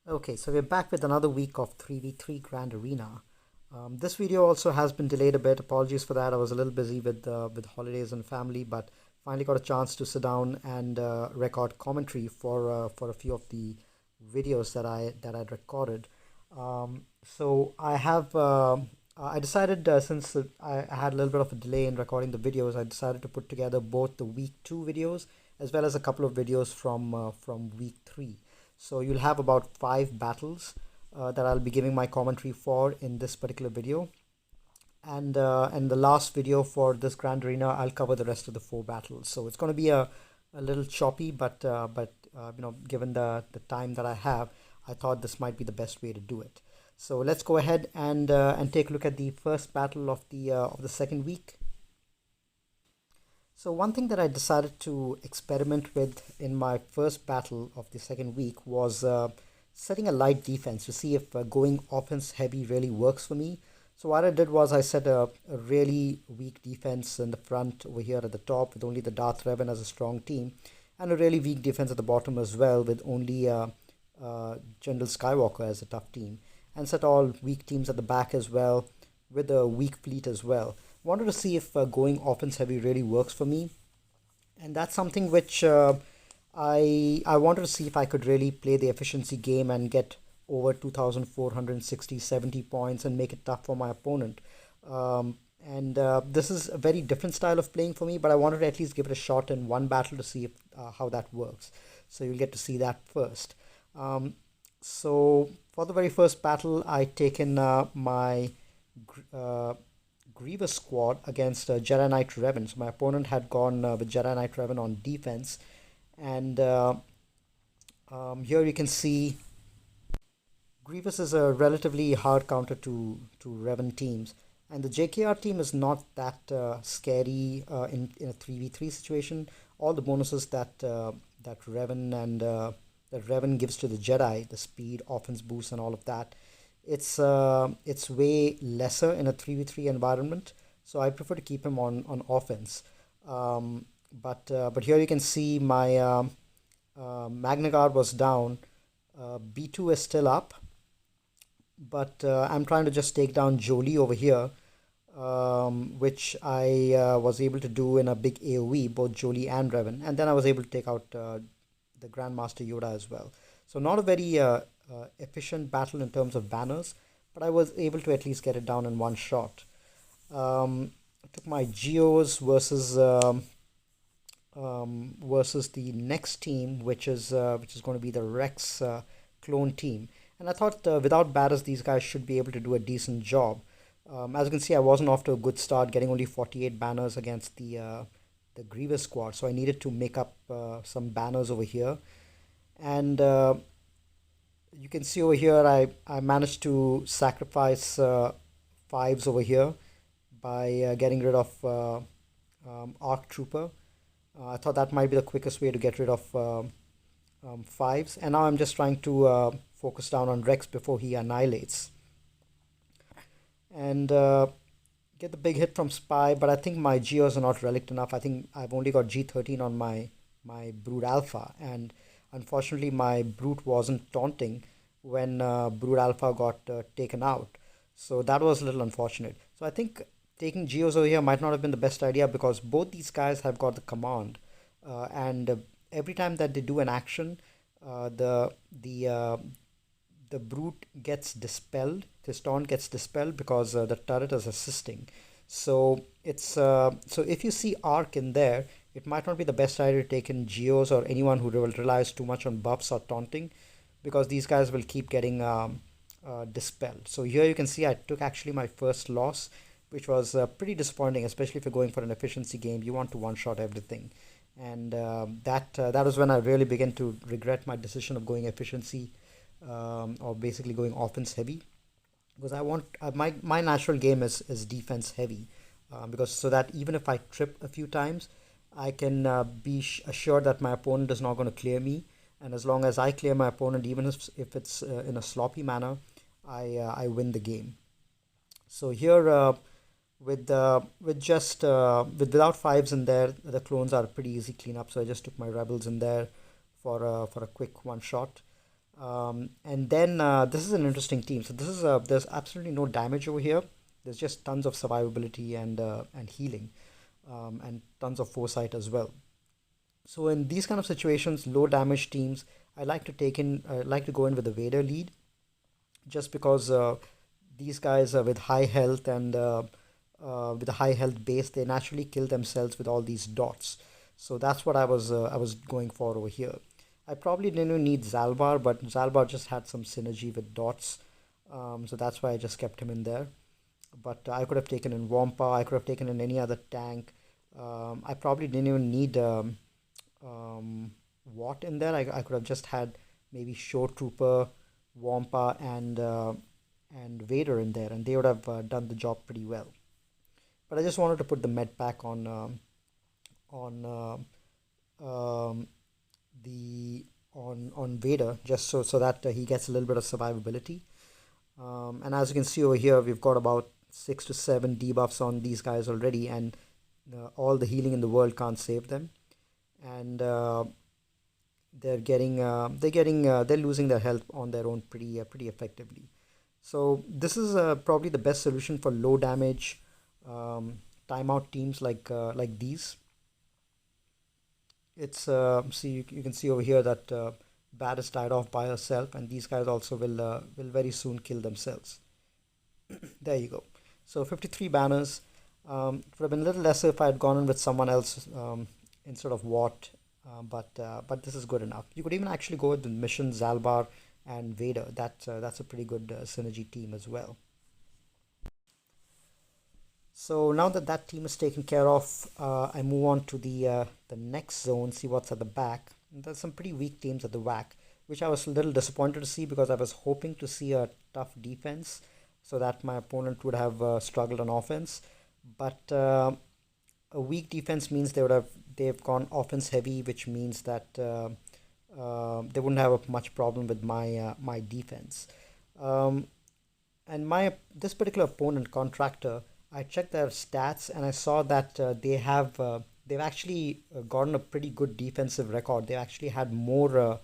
Okay, so we're back with another week of 3v3 Grand Arena. This video also has been delayed a bit. Apologies for that. I was a little busy with holidays and family, but finally got a chance to sit down and record commentary for a few of the videos that I'd recorded. So I decided since I had a little bit of a delay in recording the videos, I decided to put together both the week 2 videos as well as a couple of videos from week 3. So you'll have about 5 battles that I'll be giving my commentary for in this particular video. And the last video for this Grand Arena, I'll cover the rest of the 4 battles. So it's going to be a little choppy, but given the time that I have, I thought this might be the best way to do it. So let's go ahead and take a look at the first battle of the second week. So one thing that I decided to experiment with in my first battle of the second week was setting a light defense to see if going offense heavy really works for me. So what I did was I set a really weak defense in the front over here at the top with only the Darth Revan as a strong team, and a really weak defense at the bottom as well with only General Skywalker as a tough team, and set all weak teams at the back as well with a weak fleet as well. Wanted to see if going offense heavy really works for me, and that's something which I wanted to see if I could really play the efficiency game and get over 2,460 70 points and make it tough for my opponent. And This is a very different style of playing for me, but I wanted to at least give it a shot in one battle to see if, how that works. So you'll get to see that first. So for the very first battle, I taken my uh, Grievous squad against Jedi Knight Revan. So my opponent had gone with Jedi Knight Revan on defense, and here you can see Grievous is a relatively hard counter to Revan teams, and the JKR team is not that scary in a 3v3 situation. All the bonuses that Revan gives to the Jedi, the speed, offense boost, and all of that, it's way lesser in a 3v3 environment. So I prefer to keep him on offense. But here you can see my Magna Guard was down. B2 is still up, but I'm trying to just take down Jolie over here, which I was able to do in a big AoE, both Jolie and Revan, and then I was able to take out the Grandmaster Yoda as well. So not a very efficient battle in terms of banners, but I was able to at least get it down in one shot. I took my Geos versus the next team, which is going to be the Rex clone team. And I thought without batters, these guys should be able to do a decent job. As you can see, I wasn't off to a good start, getting only 48 banners against the Grievous squad. So I needed to make up some banners over here. And you can see over here, I managed to sacrifice fives over here by getting rid of Arc Trooper. I thought that might be the quickest way to get rid of fives. And now I'm just trying to focus down on Rex before he annihilates. And get the big hit from Spy, but I think my Geos are not relict enough. I think I've only got G13 on my Brood Alpha, and unfortunately my Brute wasn't taunting when Brood Alpha got taken out. So that was a little unfortunate. So I think taking Geos over here might not have been the best idea, because both these guys have got the command, and every time that they do an action, uh, the the uh, the brute gets dispelled. His taunt gets dispelled because the turret is assisting. So if you see Arc in there, it might not be the best idea to take in Geos or anyone who relies too much on buffs or taunting, because these guys will keep getting dispelled. So here you can see I took actually my first loss, which was pretty disappointing, especially if you're going for an efficiency game. You want to one-shot everything, and that was when I really began to regret my decision of going efficiency, or basically going offense heavy, because I want my natural game is defense heavy, because so that even if I trip a few times, I can be assured that my opponent is not going to clear me, and as long as I clear my opponent, even if it's in a sloppy manner, I win the game. So here, without fives in there, the clones are pretty easy cleanup. So I just took my rebels in there for a quick one shot. And then this is an interesting team. So this is there's absolutely no damage over here. There's just tons of survivability and healing, and tons of foresight as well. So in these kind of situations, low damage teams, I like to go in with the Vader lead, just because these guys are with high health and with a high health base, they naturally kill themselves with all these dots. So that's what I was going for over here. I probably didn't even need Zalbar, but Zalbar just had some synergy with dots, so that's why I just kept him in there. But I could have taken in Wampa, I could have taken in any other tank. I probably didn't even need um, Watt in there. I could have just had maybe Show Trooper, Wampa, and Vader in there, and they would have done the job pretty well. But I just wanted to put the med pack on um, the on Vader, just so that he gets a little bit of survivability. And as you can see over here, we've got about 6 to 7 debuffs on these guys already, and all the healing in the world can't save them. And they're losing their health on their own pretty effectively. So this is probably the best solution for low damage um, timeout teams like these. It's see you can see over here that Bat is tied off by herself, and these guys also will very soon kill themselves. There you go. So 53 banners. It would have been a little lesser if I had gone in with someone else instead of Watt, but this is good enough. You could even actually go with the Mission, Zalbar, and Vader. That's a pretty good synergy team as well. So now that that team is taken care of, I move on to the next zone, see what's at the back. And there's some pretty weak teams at the back, which I was a little disappointed to see because I was hoping to see a tough defense so that my opponent would have struggled on offense. But a weak defense means they've gone offense heavy, which means that they wouldn't have a much problem with my defense. Um, and my this particular opponent, Contractor, I checked their stats and I saw that they've actually gotten a pretty good defensive record. They actually had more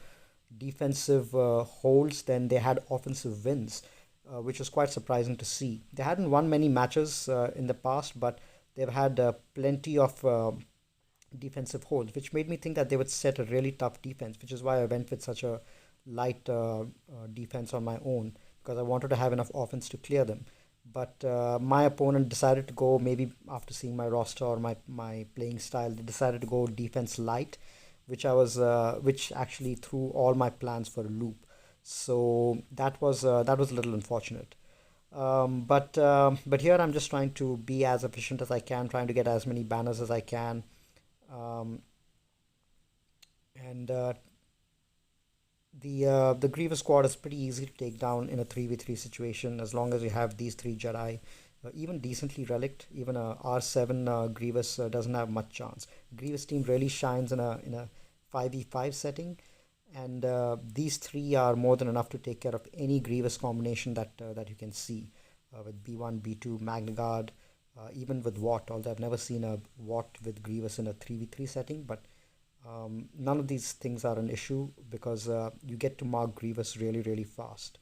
defensive holds than they had offensive wins, which was quite surprising to see. They hadn't won many matches in the past, but they've had plenty of defensive holds, which made me think that they would set a really tough defense, which is why I went with such a light defense on my own because I wanted to have enough offense to clear them. But my opponent decided to go, maybe after seeing my roster or my playing style, they decided to go defense light, which actually threw all my plans for a loop. So that was a little unfortunate. But here I'm just trying to be as efficient as I can, trying to get as many banners as I can, um, and the Grievous squad is pretty easy to take down in a 3v3 situation as long as you have these three Jedi, even decently relict. Even a R7 Grievous doesn't have much chance. Grievous team really shines in a 5v5 setting, and these three are more than enough to take care of any Grievous combination that you can see with B1, B2, Magna Guard, even with Watt. Although I've never seen a Watt with Grievous in a 3v3 setting, but none of these things are an issue because you get to mark Grievous really fast.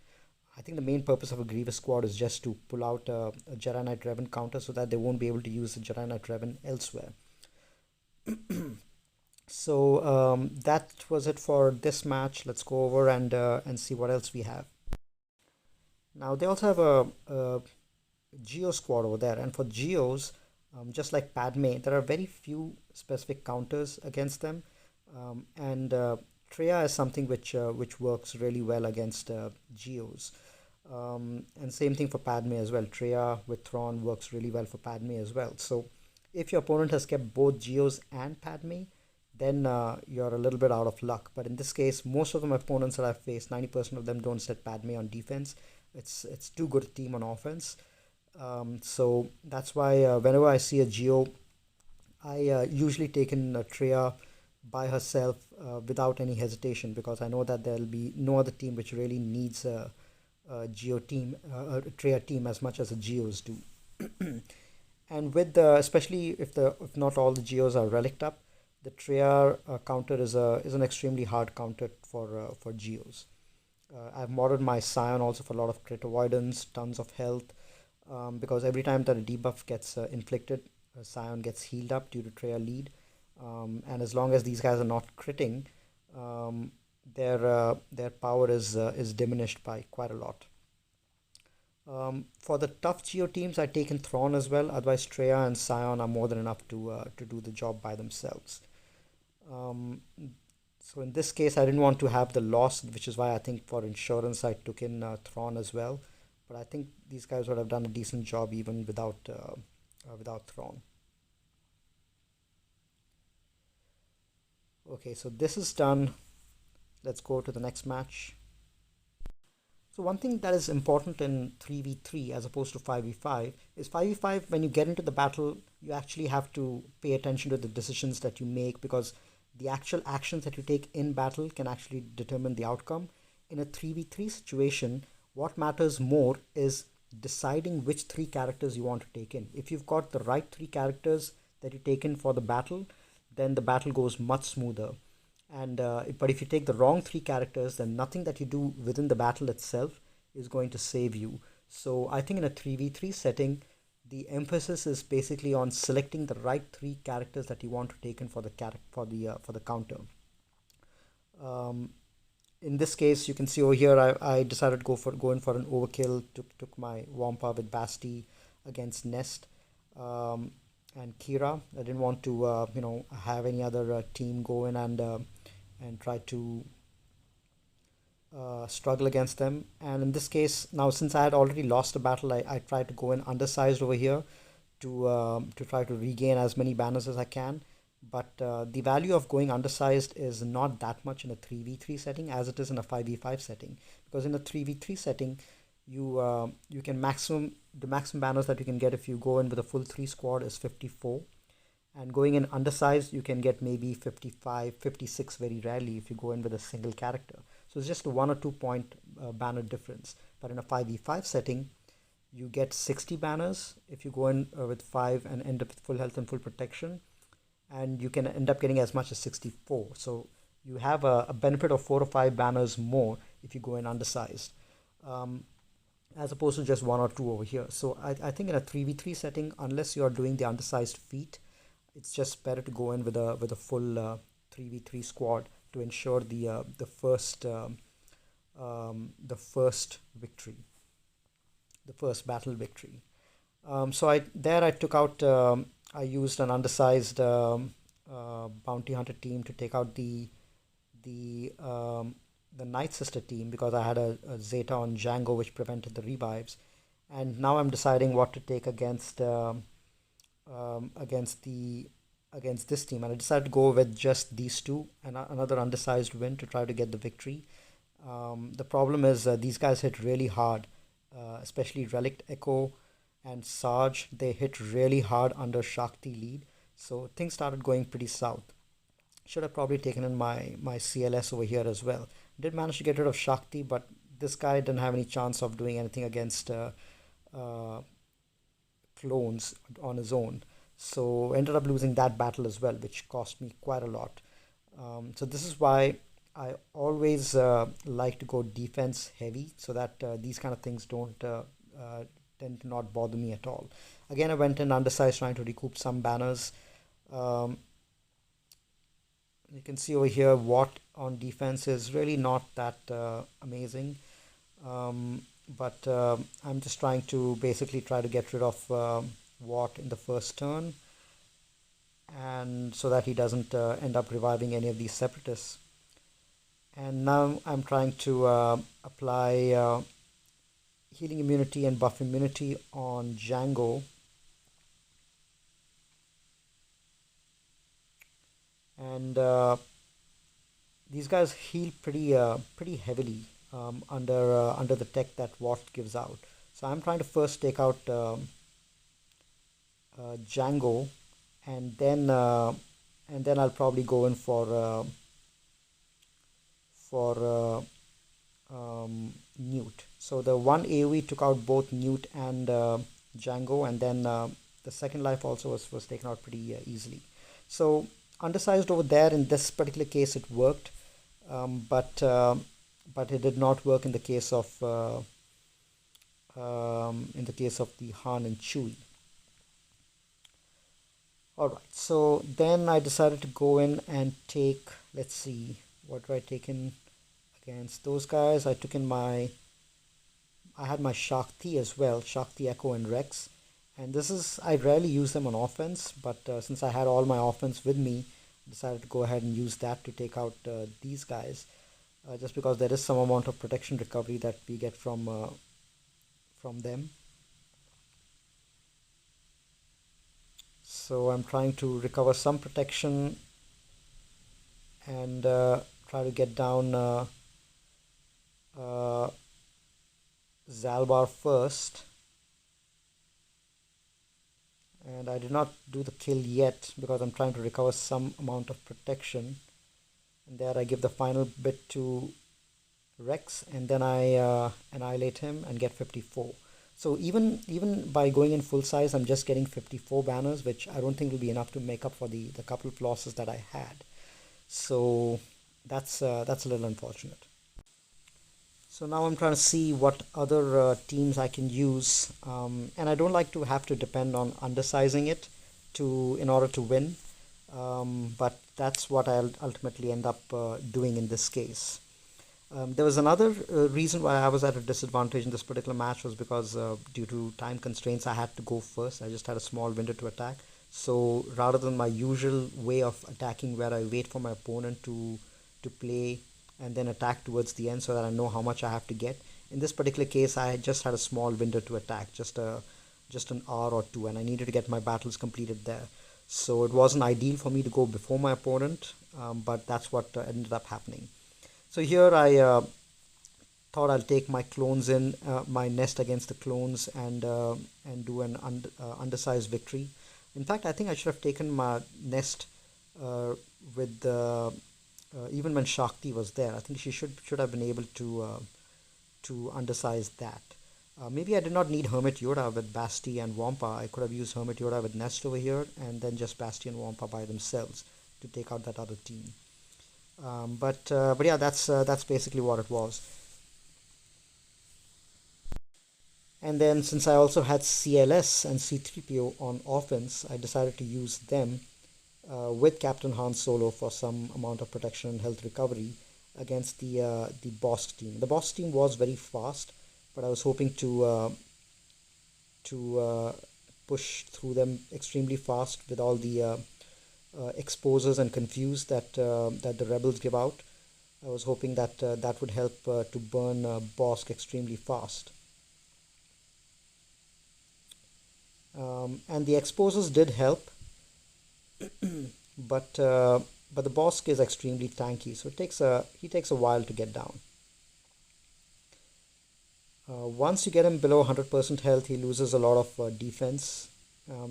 I think the main purpose of a Grievous squad is just to pull out a Jedi Knight Revan counter so that they won't be able to use the Jedi Knight Revan elsewhere. So that was it for this match. Let's go over and see what else we have. Now they also have a Geo squad over there, and for Geos, just like Padme, there are very few specific counters against them, and Treya is something which works really well against Geos. And same thing for Padme as well. Treya with Thrawn works really well for Padme as well. So if your opponent has kept both Geos and Padme, then you're a little bit out of luck. But in this case, most of the opponents that I've faced, 90% of them don't set Padme on defense. It's too good a team on offense. So that's why whenever I see a Geo, I usually take in Treya by herself without any hesitation because I know that there'll be no other team which really needs a Geo team, a Treya team as much as the Geos do. And with the especially if not all the Geos are relic up, the Treya counter is an extremely hard counter for Geos. I've modded my Scion also for a lot of crit avoidance, tons of health, because every time that a debuff gets inflicted, Scion gets healed up due to Treya lead. And as long as these guys are not critting, um, their power is diminished by quite a lot. For the tough Geo teams, I've taken Thrawn as well. Otherwise, Treya and Scion are more than enough to do the job by themselves. Um, so in this case, I didn't want to have the loss, which is why I think for insurance I took in Thrawn as well. But I think these guys would have done a decent job even without Thrawn. Okay, so this is done. Let's go to the next match. So one thing that is important in 3v3 as opposed to 5v5 is 5v5 when you get into the battle, you actually have to pay attention to the decisions that you make because the actual actions that you take in battle can actually determine the outcome. In a 3v3 situation, what matters more is deciding which three characters you want to take in. If you've got the right three characters that you take in for the battle, then the battle goes much smoother. And but if you take the wrong three characters, then nothing that you do within the battle itself is going to save you. So I think in a 3v3 setting, the emphasis is basically on selecting the right three characters that you want to take in for the counter. Um, in this case, you can see over here, I decided to go in for an overkill. Took my Wampa with Basti against Nest. Um, and Kira. I didn't want to, have any other team go in and try to struggle against them. And in this case, now since I had already lost a battle, I tried to go in undersized over here to try to regain as many banners as I can. But the value of going undersized is not that much in a 3v3 setting as it is in a 5v5 setting. Because in a 3v3 setting, you can maximum banners that you can get if you go in with a full 3 squad is 54, and going in undersized you can get maybe 55, 56 very rarely if you go in with a single character. So it's just a 1 or 2 point banner difference. But in a 5v5 setting, you get 60 banners if you go in with 5 and end up with full health and full protection, and you can end up getting as much as 64. So you have a benefit of 4 or 5 banners more if you go in undersized, um, as opposed to just 1 or 2 over here. So I think in a 3v3 setting, unless you are doing the undersized feat, it's just better to go in with a full 3v3 squad to ensure the first victory, the first battle victory. So I took out, I used an undersized bounty hunter team to take out the the Night Sister team because I had a Zeta on Django which prevented the revives, and now I'm deciding what to take against the against this team, and I decided to go with just these two and another undersized win to try to get the victory. The problem is these guys hit really hard, especially Relict Echo and Sarge. They hit really hard under Shakti lead, so things started going pretty south. Should have probably taken in my CLS over here as well. Did manage to get rid of Shakti, but this guy didn't have any chance of doing anything against uh, clones on his own. So ended up losing that battle as well, which cost me quite a lot. So this is why I always like to go defense heavy, so that these kind of things don't tend to not bother me at all. Again, I went in undersized trying to recoup some banners. Um, you can see over here what on defense is really not that amazing. But I'm just trying to basically try to get rid of Watt in the first turn, and so that he doesn't end up reviving any of these separatists. And now I'm trying to apply healing immunity and buff immunity on Django, and these guys heal pretty heavily under the tech that Watt gives out. So I'm trying to first take out Django, and then I'll probably go in for Newt. So the one AoE took out both Newt and Django, and then the second life also was taken out pretty easily. So undersized over there in this particular case it worked, but but it did not work in the case of the Han and Chewie. All right, so then I decided to go in and take, let's see, what did I take in against those guys? I had my Shakti as well, Shakti, Echo, and Rex. And I rarely use them on offense, but since I had all my offense with me, I decided to go ahead and use that to take out these guys, just because there is some amount of protection recovery that we get from them. So I'm trying to recover some protection and try to get down uh, Zalbar first. And I did not do the kill yet because I'm trying to recover some amount of protection. And there I give the final bit to Rex, and then I annihilate him and get 54. So even by going in full size, I'm just getting 54 banners, which I don't think will be enough to make up for the couple of losses that I had. So that's a little unfortunate. So now I'm trying to see what other teams I can use, and I don't like to have to depend on undersizing it in order to win. But that's what I'll ultimately end up doing in this case. There was another reason why I was at a disadvantage in this particular match was because due to time constraints, I had to go first. I just had a small window to attack. So rather than my usual way of attacking, where I wait for my opponent to play and then attack towards the end so that I know how much I have to get. In this particular case, I just had a small window to attack, just an hour or two, and I needed to get my battles completed there. So it wasn't ideal for me to go before my opponent, but that's what ended up happening. So here I thought I'll take my clones in, my nest against the clones, and do an undersized victory. In fact, I think I should have taken my nest with the even when Shakti was there. I think she should have been able to undersize that. Maybe I did not need Hermit Yoda with Basti and Wampa. I could have used Hermit Yoda with Nest over here, and then just Basti and Wampa by themselves to take out that other team. But yeah, that's basically what it was. And then since I also had CLS and C3PO on offense, I decided to use them with Captain Han Solo for some amount of protection and health recovery against the Bosk team. The Bosk team was very fast, but I was hoping to push through them extremely fast with all the exposers and confuse that the rebels give out. I was hoping that that would help to burn Bosk extremely fast. And the exposers did help, but the Bosk is extremely tanky, so he takes a while to get down. Once you get him below 100% health, he loses a lot of defense,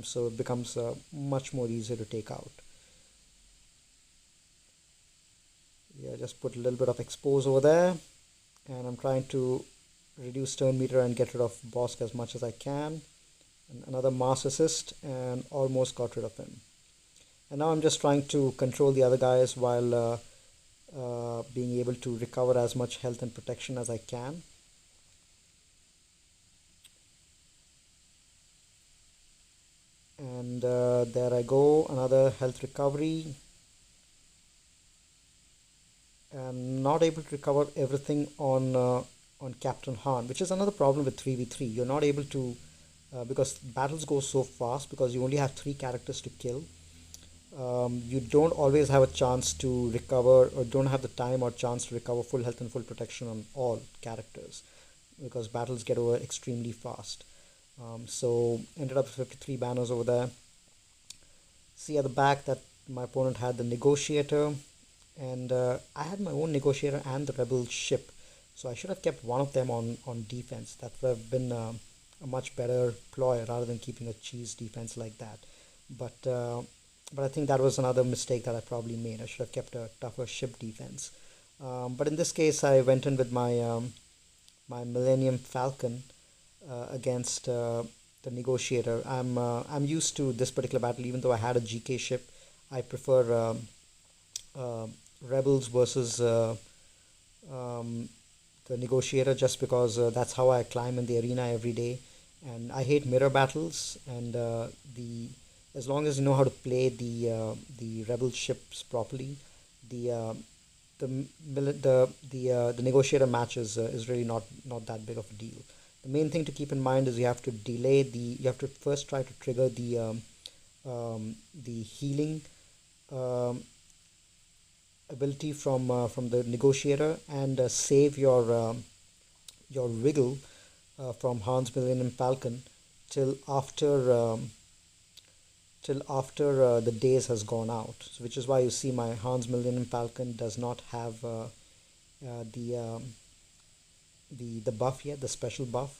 so it becomes much more easier to take out. Yeah, just put a little bit of expose over there, and I'm trying to reduce turn meter and get rid of Bosk as much as I can. And another mass assist, and almost got rid of him. And now I'm just trying to control the other guys while being able to recover as much health and protection as I can. And there I go, another health recovery. And not able to recover everything on Captain Han, which is another problem with 3v3. You're not able to, because battles go so fast, because you only have 3 characters to kill. You don't always have a chance to recover, or don't have the time or chance to recover full health and full protection on all characters, because battles get over extremely fast. So ended up with 53 banners over there. See at the back that my opponent had the negotiator, and I had my own negotiator and the rebel ship, so I should have kept one of them on defense. That would have been a much better ploy rather than keeping a cheese defense like that. But I think that was another mistake that I probably made. I should have kept a tougher ship defense. But in this case, I went in with my Millennium Falcon against the negotiator. I'm used to this particular battle, even though I had a GK ship. I prefer rebels versus the negotiator just because that's how I climb in the arena every day. And I hate mirror battles. And the as long as you know how to play the rebel ships properly, the the negotiator match is really not that big of a deal. The main thing to keep in mind is you have to first try to trigger the healing um, ability from the negotiator and save your wiggle from Hans Millennium Falcon till after the days has gone out. So, which is why you see my Hans Millennium Falcon does not have the the buff yet, the special buff.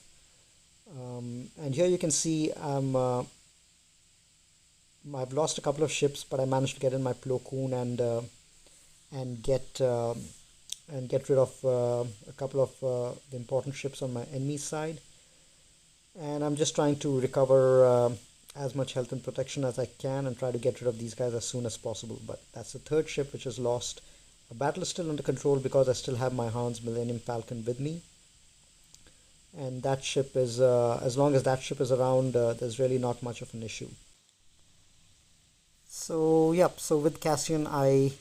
And here you can see I've lost a couple of ships, but I managed to get in my Plo Koon and get rid of a couple of the important ships on my enemy side. And I'm just trying to recover as much health and protection as I can and try to get rid of these guys as soon as possible. But that's the third ship which is lost. The battle is still under control because I still have my Hans Millennium Falcon with me. And that ship is, as long as that ship is around, there's really not much of an issue. So, yep, so with Cassian, I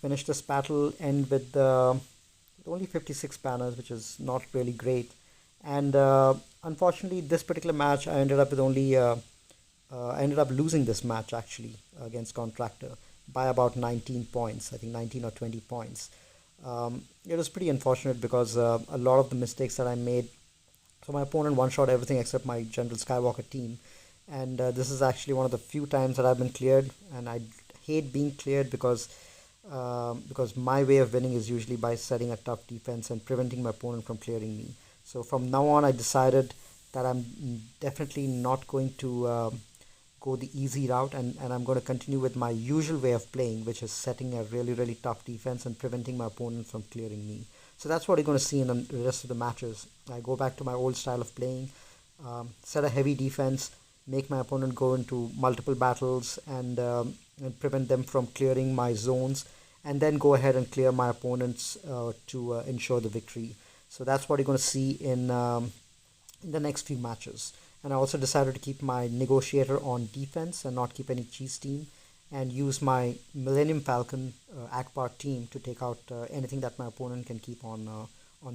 finished this battle and with only 56 banners, which is not really great. And unfortunately, this particular match, I ended up losing this match actually against Contractor by about 19 points, I think 19 or 20 points. It was pretty unfortunate because a lot of the mistakes that I made, so my opponent one-shot everything except my General Skywalker team. And this is actually one of the few times that I've been cleared, and I hate being cleared because my way of winning is usually by setting a tough defense and preventing my opponent from clearing me. So from now on, I decided that I'm definitely not going to go the easy route, and I'm going to continue with my usual way of playing, which is setting a really, really tough defense and preventing my opponent from clearing me. So that's what you're going to see in the rest of the matches. I go back to my old style of playing, set a heavy defense, make my opponent go into multiple battles and prevent them from clearing my zones, and then go ahead and clear my opponents to ensure the victory. So that's what you're going to see in the next few matches. And I also decided to keep my negotiator on defense and not keep any cheese team, and use my Millennium Falcon Akbar team to take out anything that my opponent can keep on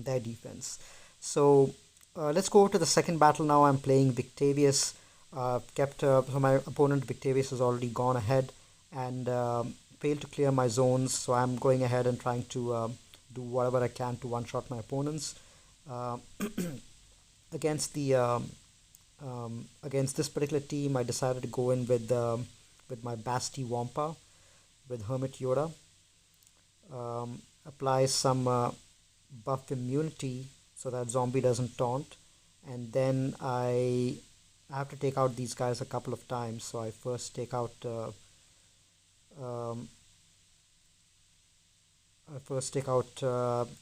their defense. So let's go over to the second battle now. I'm playing Victavius. So my opponent Victavius has already gone ahead and failed to clear my zones. So I'm going ahead and trying to do whatever I can to one-shot my opponents. Uh, against the against this particular team, I decided to go in with my Basti Wampa with Hermit Yoda. Apply some buff immunity so that zombie doesn't taunt, and then I have to take out these guys a couple of times. So I first take out um,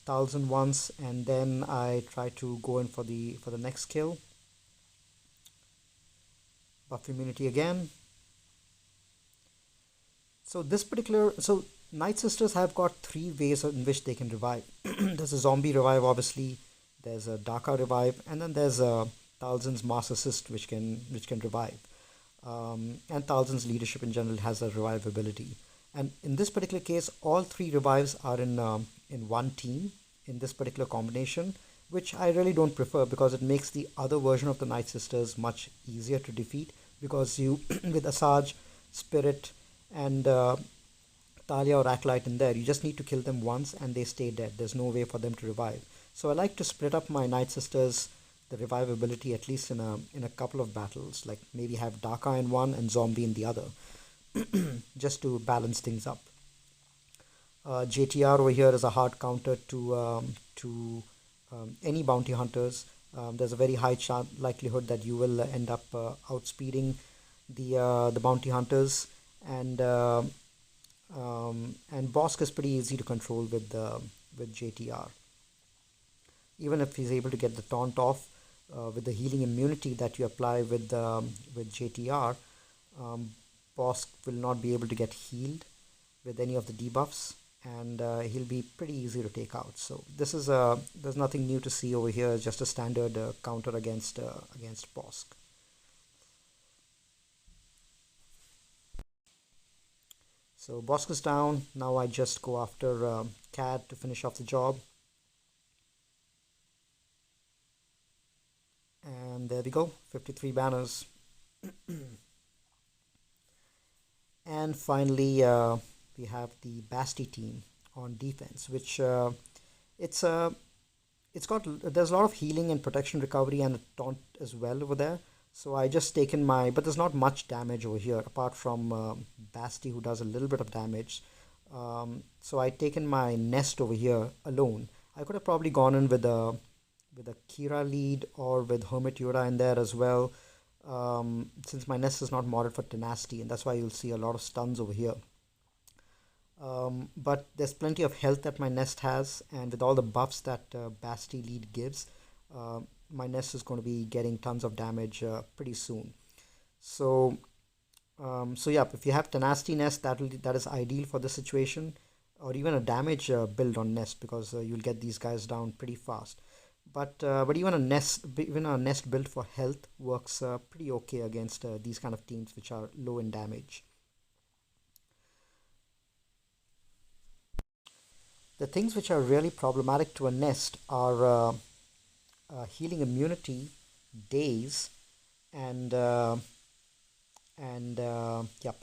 Talzin once, and then I try to go in for the next kill. Buff immunity again. So Night Sisters have got three ways in which they can revive. There's a zombie revive, obviously. There's a Daka revive, and then there's a Talzin's Mass Assist, which can revive. And Talzin's leadership in general has a revive ability. And in this particular case, all three revives are in one team in this particular combination, which I really don't prefer because it makes the other version of the Night Sisters much easier to defeat. Because you, with Asajj, Spirit, and Talia or Acolyte in there, you just need to kill them once and they stay dead. There's no way for them to revive. So I like to split up my Night Sisters, the revive ability, at least in a couple of battles. Like maybe have Daka in one and Zombie in the other, just to balance things up. JTR over here is a hard counter to any bounty hunters. There's a very high likelihood that you will end up outspeeding the bounty hunters, and Bosk is pretty easy to control with JTR. Even if he's able to get the taunt off with the healing immunity that you apply with JTR, Bosk will not be able to get healed with any of the debuffs. and he'll be pretty easy to take out. So this is there's nothing new to see over here. It's just a standard counter against Bosk. So Bosk is down. Now I just go after CAD to finish off the job. And there we go, 53 banners. And finally, we have the Basti team on defense, which it's it's got there's a lot of healing and protection recovery and a taunt as well over there. So I just taken my, but there's not much damage over here apart from Basti, who does a little bit of damage. So I taken my nest over here alone. I could have probably gone in with a Kira lead or with Hermit Yoda in there as well, since my nest is not modded for tenacity, and that's why you'll see a lot of stuns over here. But there's plenty of health that my nest has, and with all the buffs that Basti lead gives, my nest is going to be getting tons of damage pretty soon. So, so yeah, if you have tenacity nest, that is ideal for this situation, or even a damage build on nest, because you'll get these guys down pretty fast. But even a nest built for health works pretty okay against these kind of teams which are low in damage. The things which are really problematic to a nest are healing immunity, days, and yeah,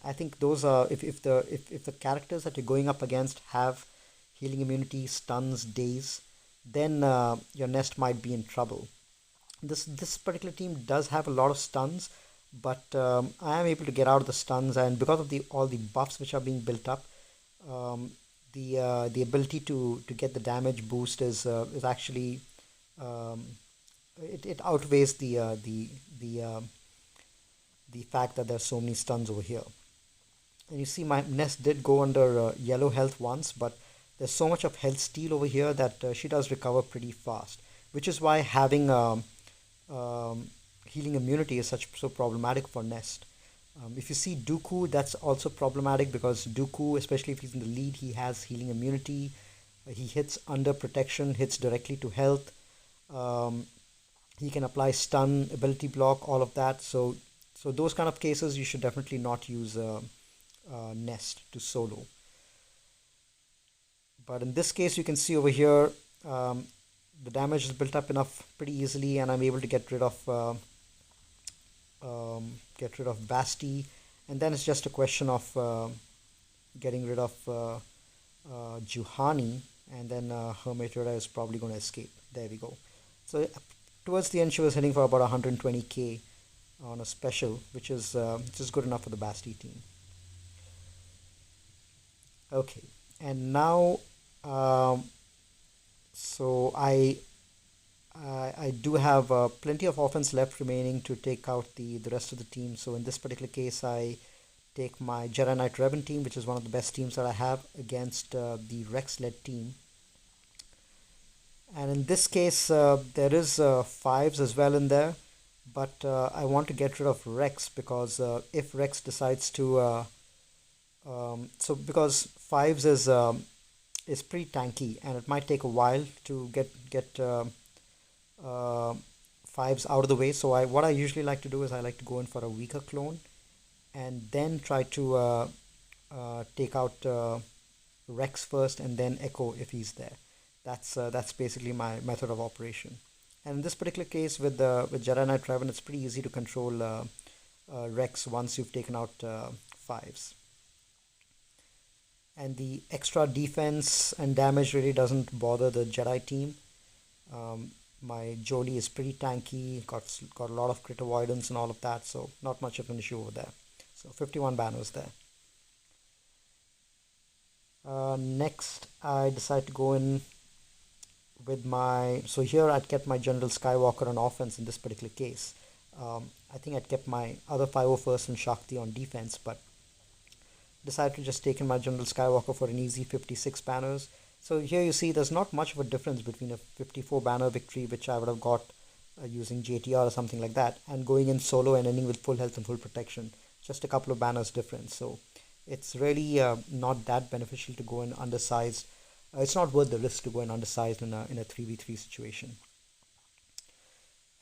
I think those are, if the characters that you're going up against have healing immunity, stuns, days, then your nest might be in trouble. This particular team does have a lot of stuns, but I am able to get out of the stuns, and because of the all the buffs which are being built up, um, the ability to get the damage boost is actually, um, it outweighs the fact that there's so many stuns over here. And you see my nest did go under yellow health once, but there's so much of health steal over here that she does recover pretty fast, which is why having um, healing immunity is such so problematic for nest. If you see Dooku, that's also problematic because Dooku, especially if he's in the lead, he has healing immunity. He hits under protection, hits directly to health. Um, he can apply stun, ability block, all of that. So those kind of cases, you should definitely not use Nest to solo. But in this case, you can see over here, um, the damage is built up enough pretty easily, and I'm able to get rid of Basti, and then it's just a question of getting rid of Juhani, and then Hermit Yoda is probably going to escape. There we go. So towards the end, she was hitting for about 120k on a special, which is good enough for the Basti team. Okay, and now, um, so I do have plenty of offense left remaining to take out the rest of the team. So in this particular case, I take my Jedi Knight Revan team, which is one of the best teams that I have, against the Rex-led team. And in this case, there is fives as well in there, but I want to get rid of Rex because if Rex decides to, so because fives is pretty tanky, and it might take a while to get uh, fives out of the way. So what I usually like to do is I like to go in for a weaker clone and then try to take out Rex first and then Echo if he's there. That's basically my method of operation. And in this particular case with Jedi Knight Revan, it's pretty easy to control Rex once you've taken out fives. And the extra defense and damage really doesn't bother the Jedi team. My Jolie is pretty tanky, got a lot of crit avoidance and all of that, so not much of an issue over there. So 51 banners there. Next, I decide to go in with my, so here I'd kept my General Skywalker on offense in this particular case. I think I'd kept my other 501st and Shakti on defense, but decided to just take in my General Skywalker for an easy 56 banners. So here you see there's not much of a difference between a 54 banner victory, which I would have got using JTR or something like that, and going in solo and ending with full health and full protection. Just a couple of banners difference. So it's really not that beneficial to go in undersized. It's not worth the risk to go in undersized in a 3v3 situation.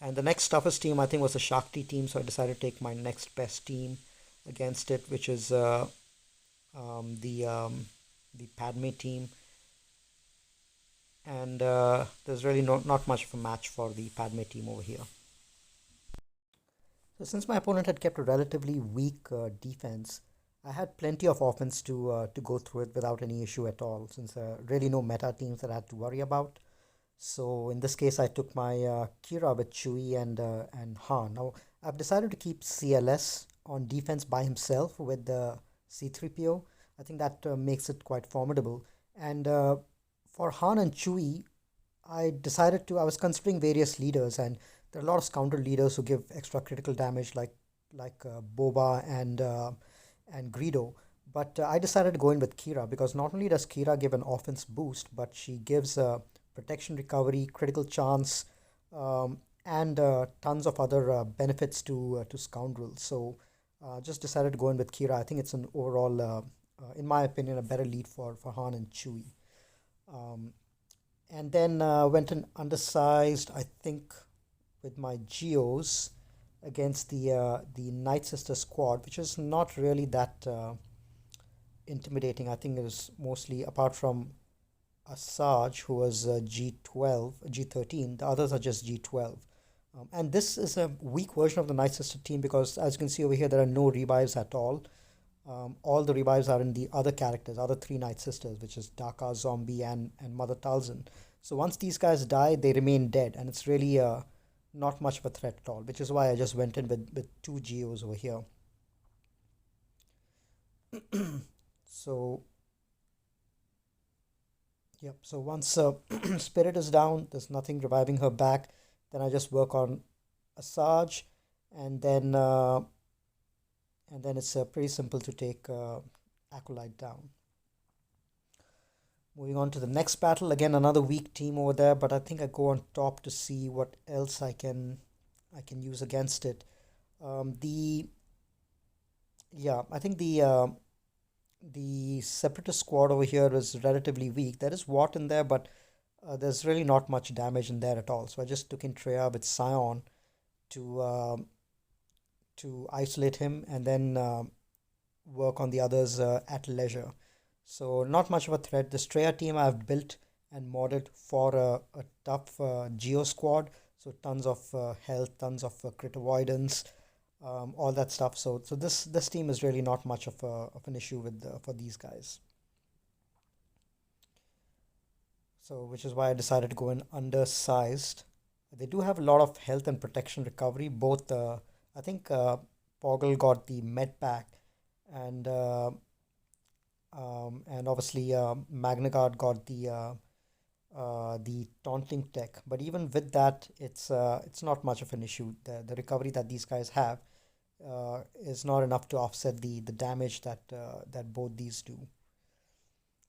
And the next toughest team I think was the Shakti team, so I decided to take my next best team against it, which is um, the um, the Padme team. And there's really not much of a match for the Padme team over here. So since my opponent had kept a relatively weak defense, I had plenty of offense to go through it without any issue at all. Since really no meta teams that I had to worry about. So in this case, I took my Kira with Chewie and Han. Now I've decided to keep CLS on defense by himself with the C3PO. I think that makes it quite formidable. And for Han and Chewie, I was considering various leaders, and there are a lot of scoundrel leaders who give extra critical damage, like Boba and Greedo. But I decided to go in with Kira because not only does Kira give an offense boost, but she gives protection, recovery, critical chance, and tons of other benefits to scoundrels. So just decided to go in with Kira. I think it's an overall, in my opinion, a better lead for Han and Chewie. Um, and then went an undersized, I think, with my Geos against the Night Sister squad, which is not really that intimidating. I think it was mostly apart from Asajj, who was G12, G13. The others are just G12. And this is a weak version of the Night Sister team because, as you can see over here, there are no revives at all. All the revives are in the other characters, other three Night Sisters, which is Daka, Zombie, and Mother Talzin. So once these guys die, they remain dead, and it's really not much of a threat at all, which is why I just went in with two Geos over here. So, yep, so once Spirit is down, there's nothing reviving her back, then I just work on Asajj, and then uh, and then it's pretty simple to take Acolyte down. Moving on to the next battle, again another weak team over there, but I think I go on top to see what else I can use against it. The Yeah, I think the Separatist squad over here is relatively weak. There is Watt in there, but there's really not much damage in there at all. So I just took in Treya with Scion to to isolate him and then work on the others at leisure. So not much of a threat. The Treya team I've built and modded for a tough Geo squad. So tons of health, tons of crit avoidance, all that stuff. So this team is really not much of an issue with for these guys. So which is why I decided to go in undersized. They do have a lot of health and protection recovery. Both I think Poggle got the med pack, and and obviously Magnagard got the taunting tech. But even with that, it's not much of an issue. The recovery that these guys have is not enough to offset the damage that both these do.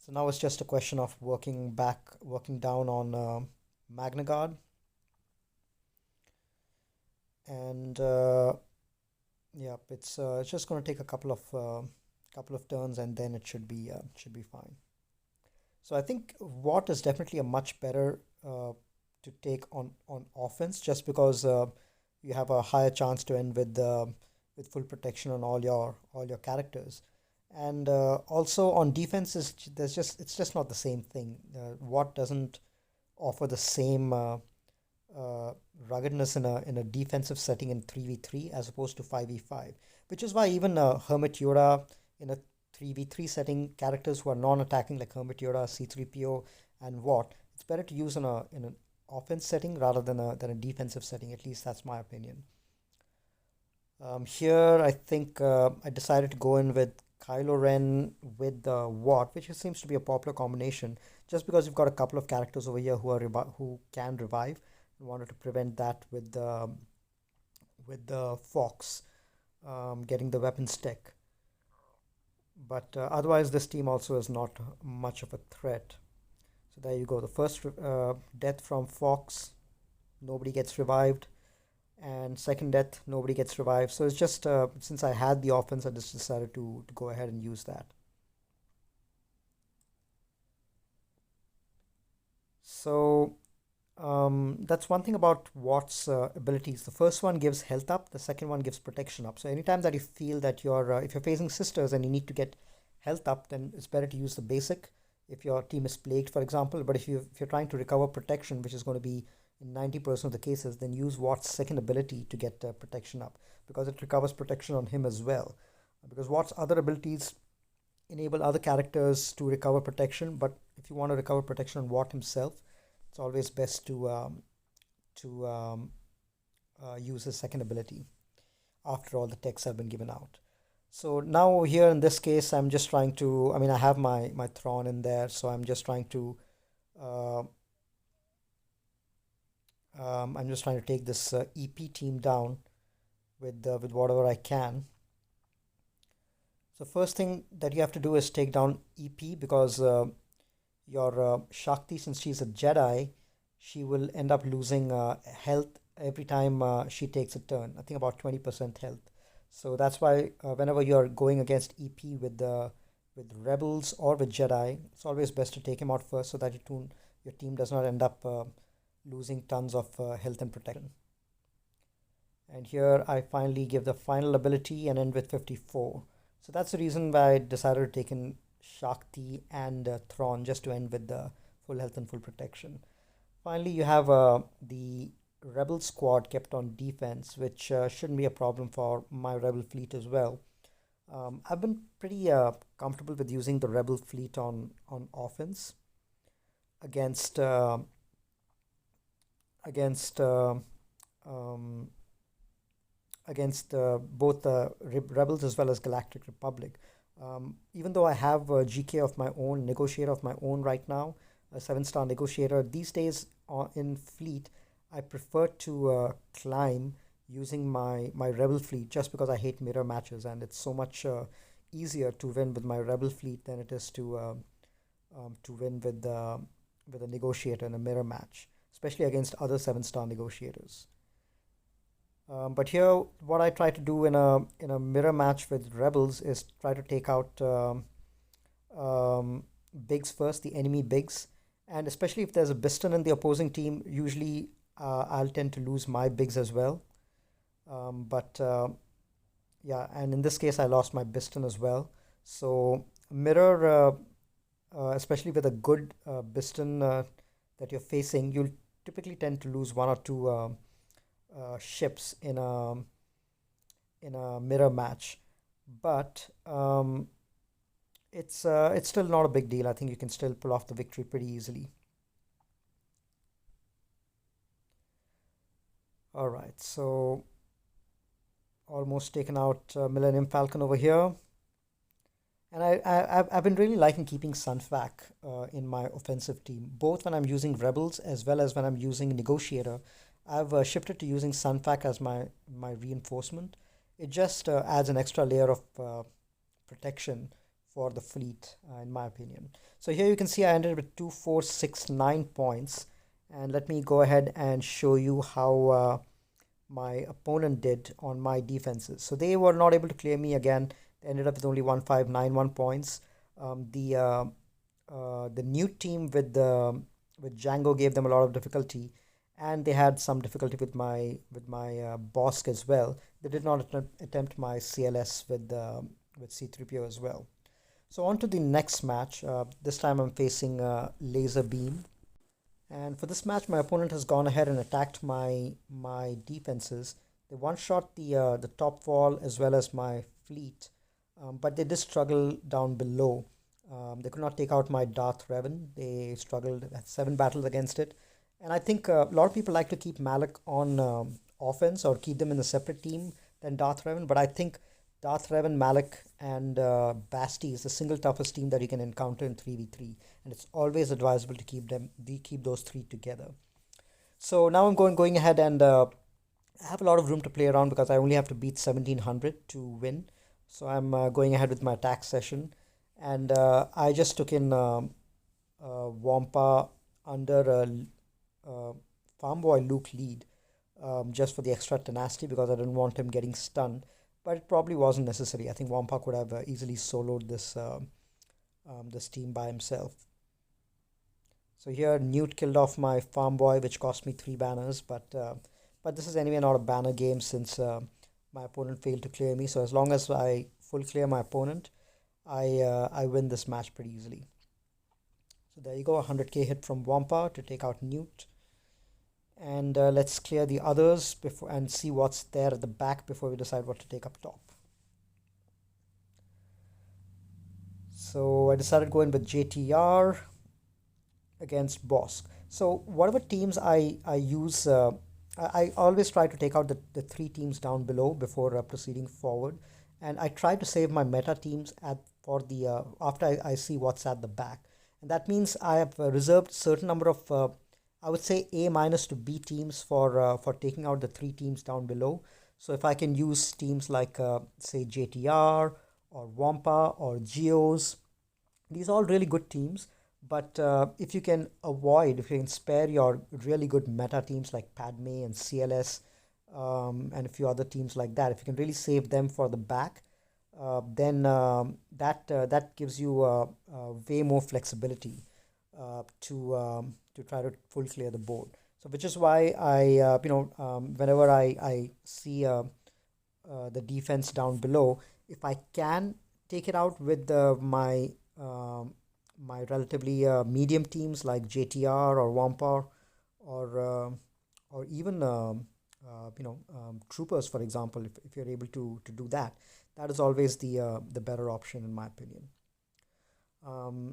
So now it's just a question of working down on Magnagard, and yeah, it's just going to take a couple of turns, and then it should be fine. So I think Watt is definitely a much better to take on offense, just because you have a higher chance to end with full protection on all your characters, and also on defenses it's just not the same thing. Watt doesn't offer the same uh, ruggedness in a defensive setting in 3v3 as opposed to 5v5, which is why even Hermit Yoda in a 3v3 setting, characters who are non-attacking like Hermit Yoda, C3PO, and Watt, it's better to use in an offense setting rather than a defensive setting. At least that's my opinion. Here, I think I decided to go in with Kylo Ren with the Watt, which seems to be a popular combination, just because you've got a couple of characters over here who can revive. I wanted to prevent that with the Fox getting the weapons tech. But otherwise, this team also is not much of a threat. So there you go. The first death from Fox. Nobody gets revived. and second death, nobody gets revived. So it's just since I had the offense, I just decided to go ahead and use that. So that's one thing about Watt's abilities. The first one gives health up, the second one gives protection up. So anytime that you feel that if you're facing sisters and you need to get health up, then it's better to use the basic if your team is plagued, for example. But if you're trying to recover protection, which is going to be in 90% of the cases, then use Watt's second ability to get protection up, because it recovers protection on him as well. Because Watt's other abilities enable other characters to recover protection, but if you want to recover protection on Watt himself, it's always best to use his second ability after all the texts have been given out. So now here in this case, I'm just trying to, I mean, I have my Thrawn in there, so uh, I'm just trying to take this EP team down with whatever I can. So first thing that you have to do is take down EP, because your Shakti, since she's a Jedi, she will end up losing health every time she takes a turn. I think about 20% health. So that's why whenever you're going against EP with rebels or with Jedi, it's always best to take him out first, so that your team does not end up losing tons of health and protection. And here I finally give the final ability and end with 54. So that's the reason why I decided to take in Shakti and Thrawn, just to end with the full health and full protection. Finally, you have the Rebel squad kept on defense, which shouldn't be a problem for my Rebel fleet as well. I've been pretty comfortable with using the Rebel fleet on offense against against um, against both the Rebels as well as Galactic Republic. Even though I have a GK of my own, negotiator of my own right now, a 7-star negotiator, these days in fleet, I prefer to climb using my Rebel fleet, just because I hate mirror matches, and it's so much easier to win with my Rebel fleet than it is to win with a negotiator in a mirror match, especially against other 7-star negotiators. But here, what I try to do in a mirror match with rebels is try to take out um, bigs first, the enemy bigs, and especially if there's a Biston in the opposing team, usually I'll tend to lose my bigs as well. But yeah, and in this case, I lost my Biston as well. So mirror, especially with a good Biston that you're facing, you'll typically tend to lose one or two ships in a mirror match, but it's still not a big deal. I think you can still pull off the victory pretty easily. All right, so almost taken out Millennium Falcon over here. And I've been really liking keeping Sunfac in my offensive team, both when I'm using Rebels as well as when I'm using Negotiator. I've shifted to using Sunfac as my reinforcement. It just adds an extra layer of protection for the fleet, in my opinion. So here you can see I ended with 2469 points. And let me go ahead and show you how my opponent did on my defenses. So they were not able to clear me again. They ended up with only 1591 points. The new team with Django gave them a lot of difficulty, and they had some difficulty with my Bosk as well. They did not attempt my CLS with C3PO as well. So on to the next match. This time I'm facing Laser Beam. And for this match, my opponent has gone ahead and attacked my defenses. They one-shot the top wall as well as my fleet, but they did struggle down below. They could not take out my Darth Revan. They struggled at 7 battles against it. And I think a lot of people like to keep Malik on offense or keep them in a separate team than Darth Revan. But I think Darth Revan, Malik, and Basti is the single toughest team that you can encounter in 3v3. And it's always advisable to keep those three together. So now I'm going ahead and I have a lot of room to play around because I only have to beat 1700 to win. So I'm going ahead with my attack session. And I just took in Wampa under Farm Boy Luke lead. just for the extra tenacity because I didn't want him getting stunned. But it probably wasn't necessary. I think Wampa could have easily soloed this team by himself. So here Newt killed off my farm boy, which cost me three banners. But this is anyway not a banner game since my opponent failed to clear me. So as long as I full clear my opponent, I win this match pretty easily. So there you go, 100k hit from Wampa to take out Newt. And let's clear the others before and see what's there at the back before we decide what to take up top. So I decided going with JTR against Bosk. So whatever teams I use, I always try to take out the three teams down below before proceeding forward, and I try to save my meta teams at for the after I see what's at the back, and that means I have reserved certain number of I would say A minus to B teams for taking out the three teams down below. So if I can use teams like say JTR or Wampa or Geos, these are all really good teams. But if you can spare your really good meta teams like Padme and CLS and a few other teams like that, if you can really save them for the back, then that gives you way more flexibility to try to full clear the board. So which is why whenever I see the defense down below, if I can take it out with my relatively medium teams like JTR or Wampa or even troopers, for example, if you're able to do that, that is always the better option in my opinion.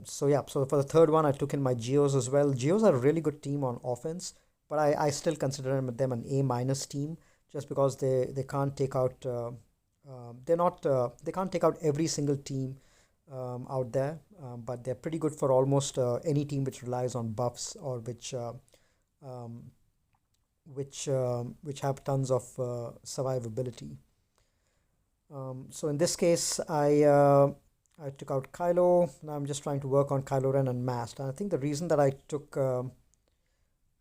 So yeah, so for the third one, I took in my Geos as well. Geos are a really good team on offense, but I still consider them an A minus team just because they can't take out they're not they can't take out every single team out there, but they're pretty good for almost any team which relies on buffs or um, which have tons of survivability. So in this case, I took out Kylo. Now I'm just trying to work on Kylo Ren and Mast. And I think the reason that I took Kylo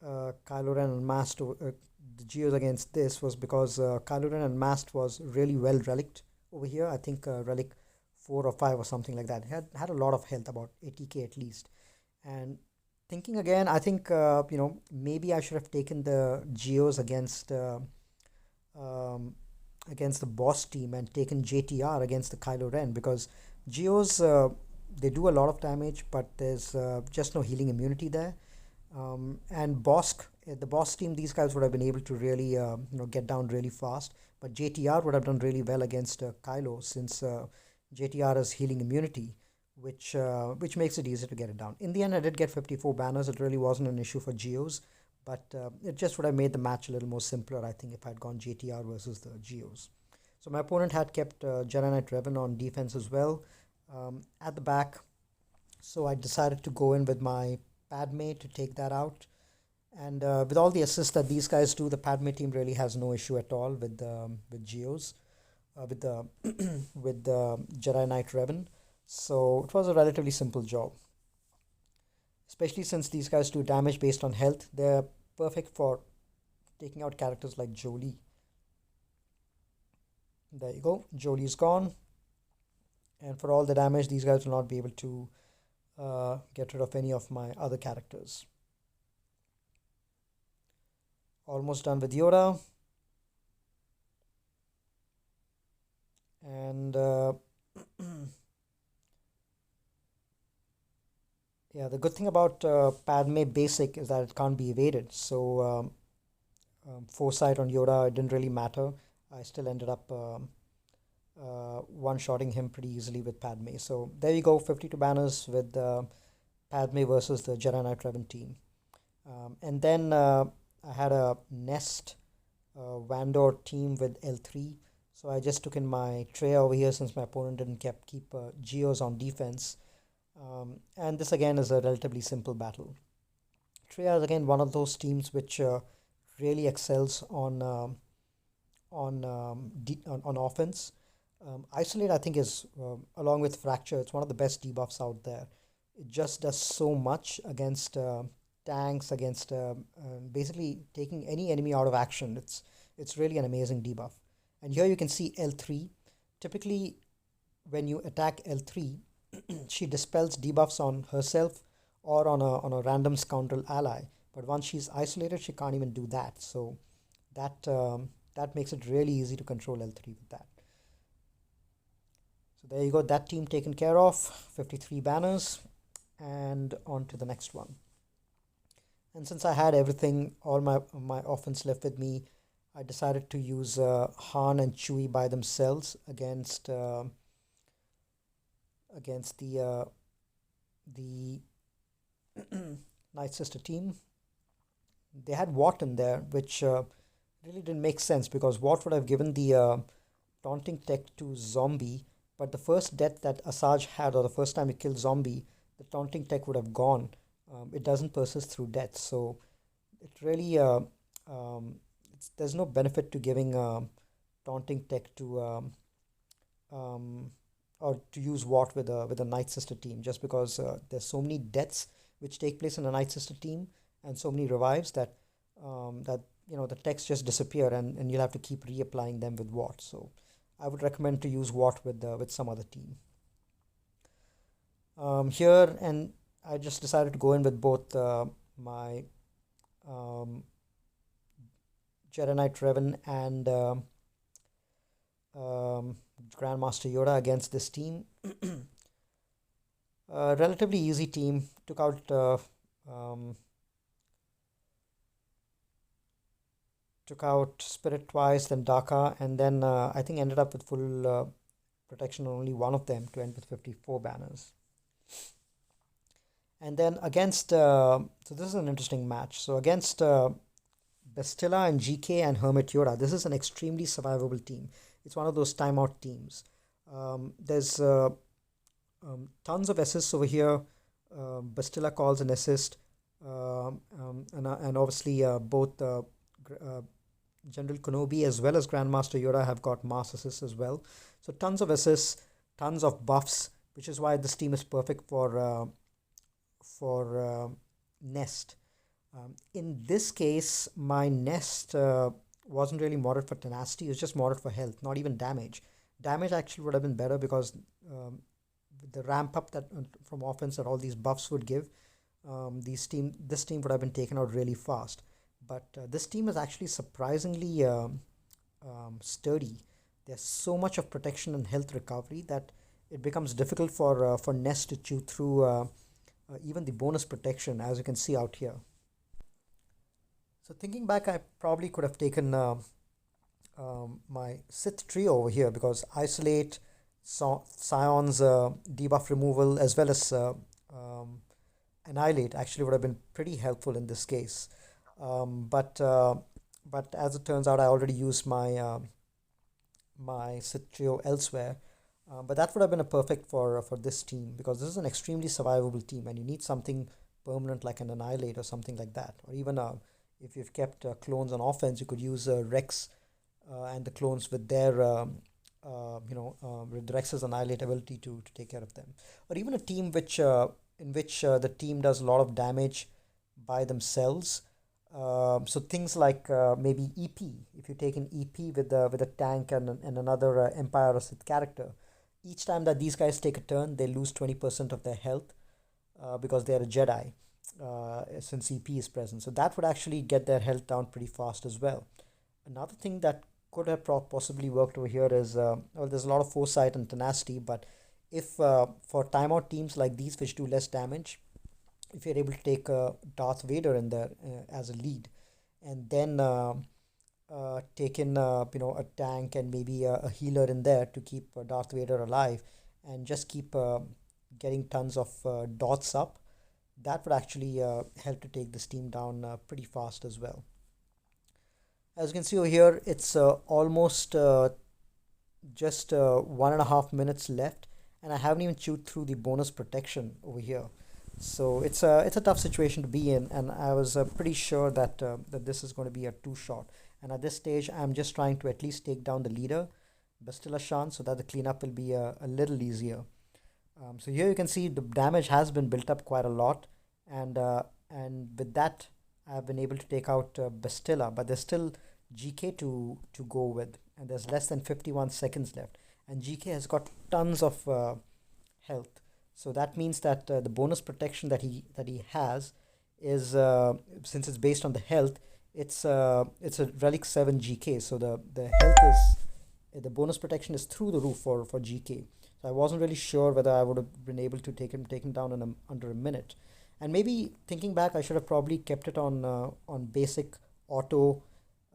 Ren and Mast the Geos against this was because Kylo Ren and Mast was really well relicked over here. I think relic 4 or 5 or something like that. It had a lot of health, about 80k at least. And thinking again, I think maybe I should have taken the Geos um, against the boss team and taken JTR against the Kylo Ren because Geos they do a lot of damage, but there's just no healing immunity there. And the boss team, these guys would have been able to really get down really fast. But JTR would have done really well against Kylo since JTR has healing immunity, which makes it easier to get it down. In the end, I did get 54 banners. It really wasn't an issue for Geos, but it just would have made the match a little more simpler, I think, if I'd gone JTR versus the Geos. So my opponent had kept Jedi Knight Revan on defense as well at the back. So I decided to go in with my Padme to take that out. And with all the assists that these guys do, the Padme team really has no issue at all with Geos, with the with the Jedi Knight Revan. So it was a relatively simple job, especially since these guys do damage based on health. They're perfect for taking out characters like Jolie. There you go, Jolie's gone. And for all the damage, these guys will not be able to get rid of any of my other characters. Almost done with Yoda. And yeah, the good thing about Padme Basic is that it can't be evaded. So foresight on Yoda, it didn't really matter. I still ended up one-shotting him pretty easily with Padme. So there you go, 52 banners with Padme versus the Jedi Knight Revan team. And then I had a Nest Vandor team with L3. So I just took in my Trey over here since my opponent didn't keep Geos on defense. And this again is a relatively simple battle. Trey is again one of those teams which really excels on offense. Isolate, I think, is along with Fracture, it's one of the best debuffs out there. It just does so much against tanks, against basically taking any enemy out of action. It's really an amazing debuff. And here you can see L3. Typically, when you attack L3, she dispels debuffs on herself or on a random scoundrel ally. But once she's isolated, she can't even do that. So that makes it really easy to control L3 with that. So there you go, that team taken care of, 53 banners, and on to the next one. And since I had everything, all my offense left with me, I decided to use Han and Chewie by themselves against the Night Sister team. They had Watt in there, which really didn't make sense because Watt would have given the taunting tech to Zombie, but the first death that Asajj had, or the first time he killed Zombie, the taunting tech would have gone. It doesn't persist through death, so it really there's no benefit to giving taunting tech to or to use Watt with a Night Sister team, just because there's so many deaths which take place in a Night Sister team and so many revives that the techs just disappear, and you'll have to keep reapplying them with Watt. So I would recommend to use Watt with some other team. Here, and I just decided to go in with both my Jedi Knight Revan and Grandmaster Yoda against this team. Relatively easy team. Took out Spirit twice, then Daka, and then I think ended up with full protection on only one of them to end with 54 banners. And then against, so this is an interesting match. So against Bastilla and GK and Hermit Yoda, this is an extremely survivable team. It's one of those timeout teams. There's tons of assists over here. Bastilla calls an assist, and obviously both General Kenobi as well as Grandmaster Yoda have got mass assists as well. So tons of assists, tons of buffs, which is why this team is perfect for Nest. In this case, my Nest wasn't really modded for tenacity. It was just modded for health, not even damage. Damage actually would have been better because the ramp up that from offense that all these buffs would give, this team would have been taken out really fast. But this team is actually surprisingly sturdy. There's so much of protection and health recovery that it becomes difficult for Nest to chew through even the bonus protection, as you can see out here. So thinking back, I probably could have taken my Sith trio over here, because Isolate, Scion's debuff removal, as well as Annihilate actually would have been pretty helpful in this case. But as it turns out, I already used my my Sith trio elsewhere. But that would have been a perfect for this team, because this is an extremely survivable team, and you need something permanent like an Annihilate or something like that, or even if you've kept clones on offense, you could use Rex and the clones with their with Rex's Annihilate ability to take care of them, or even a team in which the team does a lot of damage by themselves. So things like maybe EP. If you take an EP with a tank and another Empire or Sith character, each time that these guys take a turn, they lose 20% of their health because they are a Jedi, since EP is present. So that would actually get their health down pretty fast as well. Another thing that could have possibly worked over here is, there's a lot of foresight and tenacity, but if for timeout teams like these which do less damage, if you're able to take Darth Vader in there as a lead, and then take in a tank and maybe a healer in there to keep Darth Vader alive, and just keep getting tons of dots up, that would actually help to take this team down pretty fast as well. As you can see over here, it's almost just 1.5 minutes left, and I haven't even chewed through the bonus protection over here. So it's a tough situation to be in, and I was pretty sure that this is going to be a two-shot. And at this stage, I'm just trying to at least take down the leader, Bastilla Shan, so that the cleanup will be a little easier. So here you can see the damage has been built up quite a lot, and and with that, I've been able to take out Bastilla, but there's still GK to go with, and there's less than 51 seconds left. And GK has got tons of health, so that means that the bonus protection that he has is since it's based on the health, it's a Relic 7 GK, so the health is the bonus protection is through the roof for GK. So I wasn't really sure whether I would have been able to take him down in under a minute. And maybe thinking back, I should have probably kept it on basic auto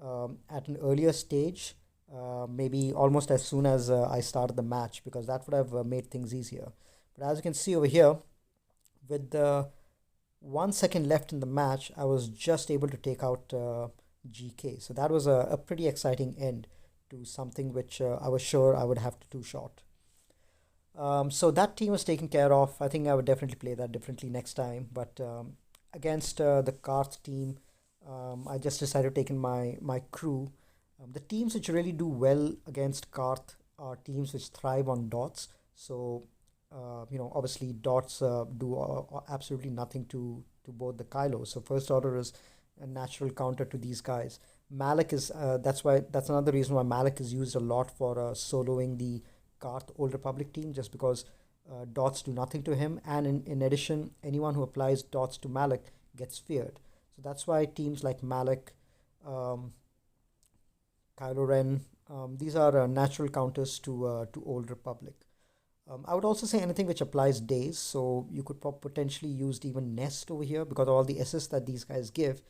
at an earlier stage, maybe almost as soon as I started the match, because that would have made things easier. But as you can see over here, with the 1 second left in the match, I was just able to take out GK. So that was a pretty exciting end to something which I was sure I would have to two shot. So that team was taken care of. I think I would definitely play that differently next time. But against the Karth team, I just decided to take in my crew. The teams which really do well against Karth are teams which thrive on dots. So obviously dots do absolutely nothing to both the Kylos. So first order is a natural counter to these guys. Malik is that's another reason why Malik is used a lot for soloing the Karth Old Republic team, just because dots do nothing to him, and in addition, anyone who applies dots to Malik gets feared. So that's why teams like Malik, um, Kylo Ren, these are natural counters to Old Republic. I would also say anything which applies days, so you could potentially use even Nest over here, because all the assists that these guys give.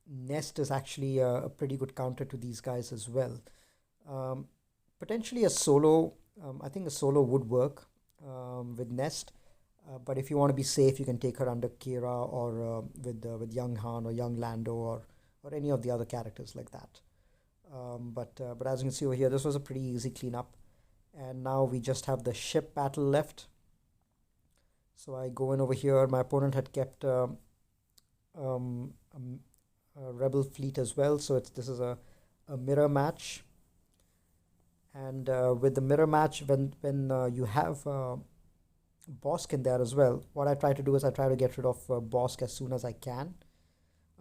Nest is actually a pretty good counter to these guys as well. Um, Potentially a solo, I think a solo would work with Nest, but if you want to be safe, you can take her under Kira, or with young Han or young Lando, or any of the other characters like that. But as you can see over here, this was a pretty easy cleanup, and now we just have the ship battle left. So I go in over here. My opponent had kept um, a rebel fleet as well, so this is a mirror match. And with the mirror match, when you have Bosk in there as well, what I try to do is I try to get rid of Bosk as soon as I can.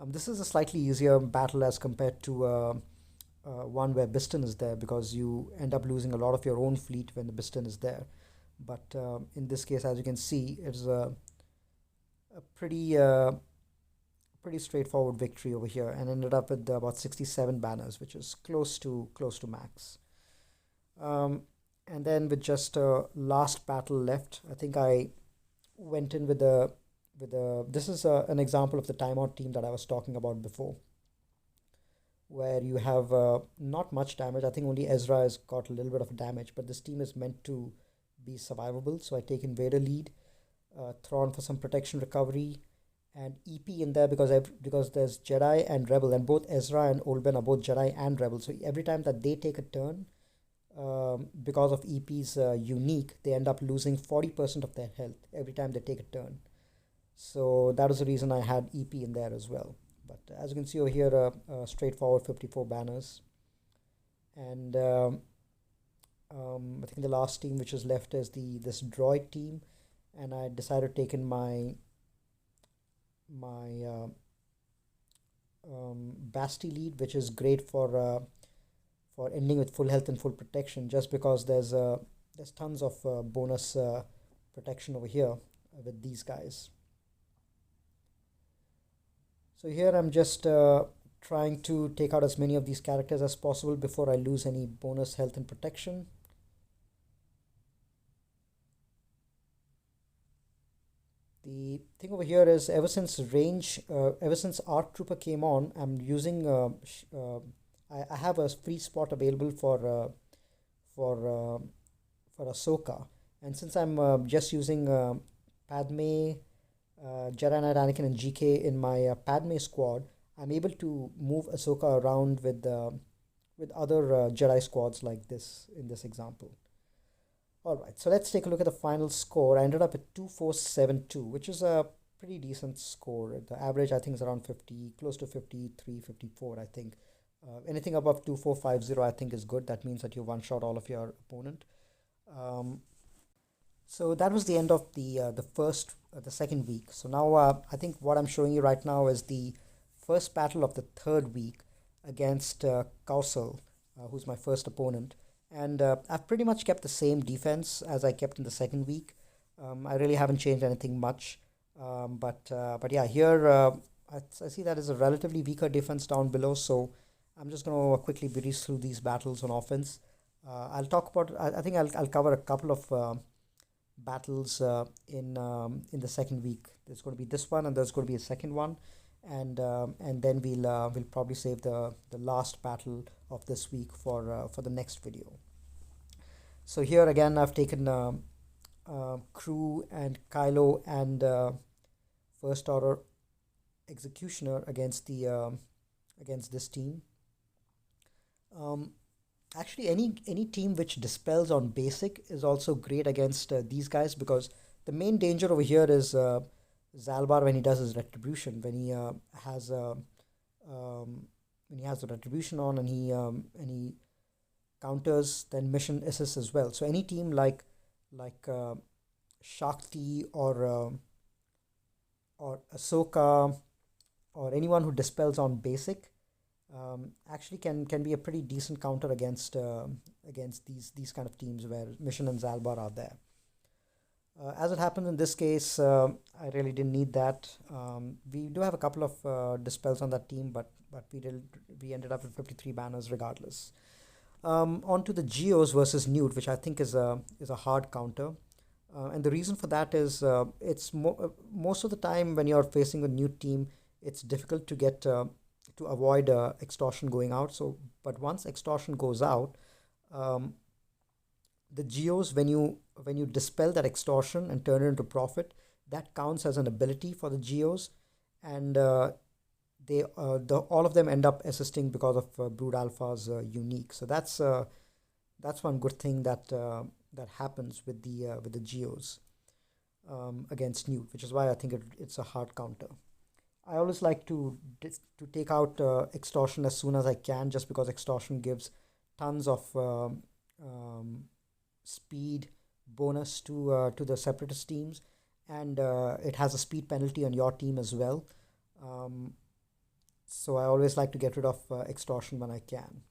This is a slightly easier battle as compared to one where Biston is there, because you end up losing a lot of your own fleet when the Biston is there. But in this case, as you can see, it's a pretty straightforward victory over here, and ended up with about 67 banners, which is close to max. Um, and then with just a last battle left, I think I went in with a this is an example of the timeout team that I was talking about before, where you have not much damage. I think only Ezra has got a little bit of damage, but this team is meant to be survivable. So I take Invader lead, Thrawn for some protection recovery, and EP in there because there's Jedi and Rebel, and both Ezra and Old Ben are both Jedi and Rebel. So every time that they take a turn, because of EP's unique, they end up losing 40% of their health every time they take a turn. So that is the reason I had EP in there as well. But as you can see over here, straightforward 54 banners. And I think the last team which is left is this droid team. And I decided to take in my Basti lead, which is great for ending with full health and full protection, just because there's tons of bonus protection over here with these guys. So here I'm just trying to take out as many of these characters as possible before I lose any bonus health and protection. The thing over here is, ever since Arc Trooper came on, I'm using I have a free spot available for for Ahsoka, and since I'm just using Padme, Jedi Knight Anakin, and GK in my Padme squad, I'm able to move Ahsoka around with other Jedi squads like this in this example. All right, so let's take a look at the final score. I ended up at 2472, which is a pretty decent score. The average, I think, is around 50, close to 53, 54, I think. Anything above 2450, I think, is good. That means that you one shot all of your opponent. Um, So that was the end of the second week. So now I think what I'm showing you right now is the first battle of the third week against Kausal, who's my first opponent. And I've pretty much kept the same defense as I kept in the second week. I really haven't changed anything much. But yeah, here I see that is a relatively weaker defense down below. So I'm just going to quickly breeze through these battles on offense. I'll talk about. I think I'll cover a couple of battles in the second week. There's going to be this one, and there's going to be a second one, and then we'll probably save the last battle of this week for the next video. So here again, I've taken Crew and Kylo and First Order Executioner against the against this team. Um, Actually, any team which dispels on basic is also great against these guys, because the main danger over here is Zalbar when he does his retribution, has when he has the retribution on, and he counters then mission assists as well. So any team like Shakti or Ahsoka or anyone who dispels on basic actually can be a pretty decent counter against these kind of teams where Mission and Zalbar are there. As it happened in this case, I really didn't need that. We do have a couple of dispels on that team, but we ended up with 53 banners regardless. On to the Geos versus Newt, which I think is a hard counter. And the reason for that is most of the time when you're facing a Newt team, it's difficult to get to avoid extortion going out. So, but once extortion goes out, um, the Geos, when you dispel that extortion and turn it into profit, that counts as an ability for the Geos, and the all of them end up assisting because of Brood Alpha's unique. So that's one good thing that happens with the Geos against Newt, which is why I think it's a hard counter. I always like to take out extortion as soon as I can, just because extortion gives tons of speed bonus to the separatist teams, and it has a speed penalty on your team as well. Um, so I always like to get rid of extortion when I can.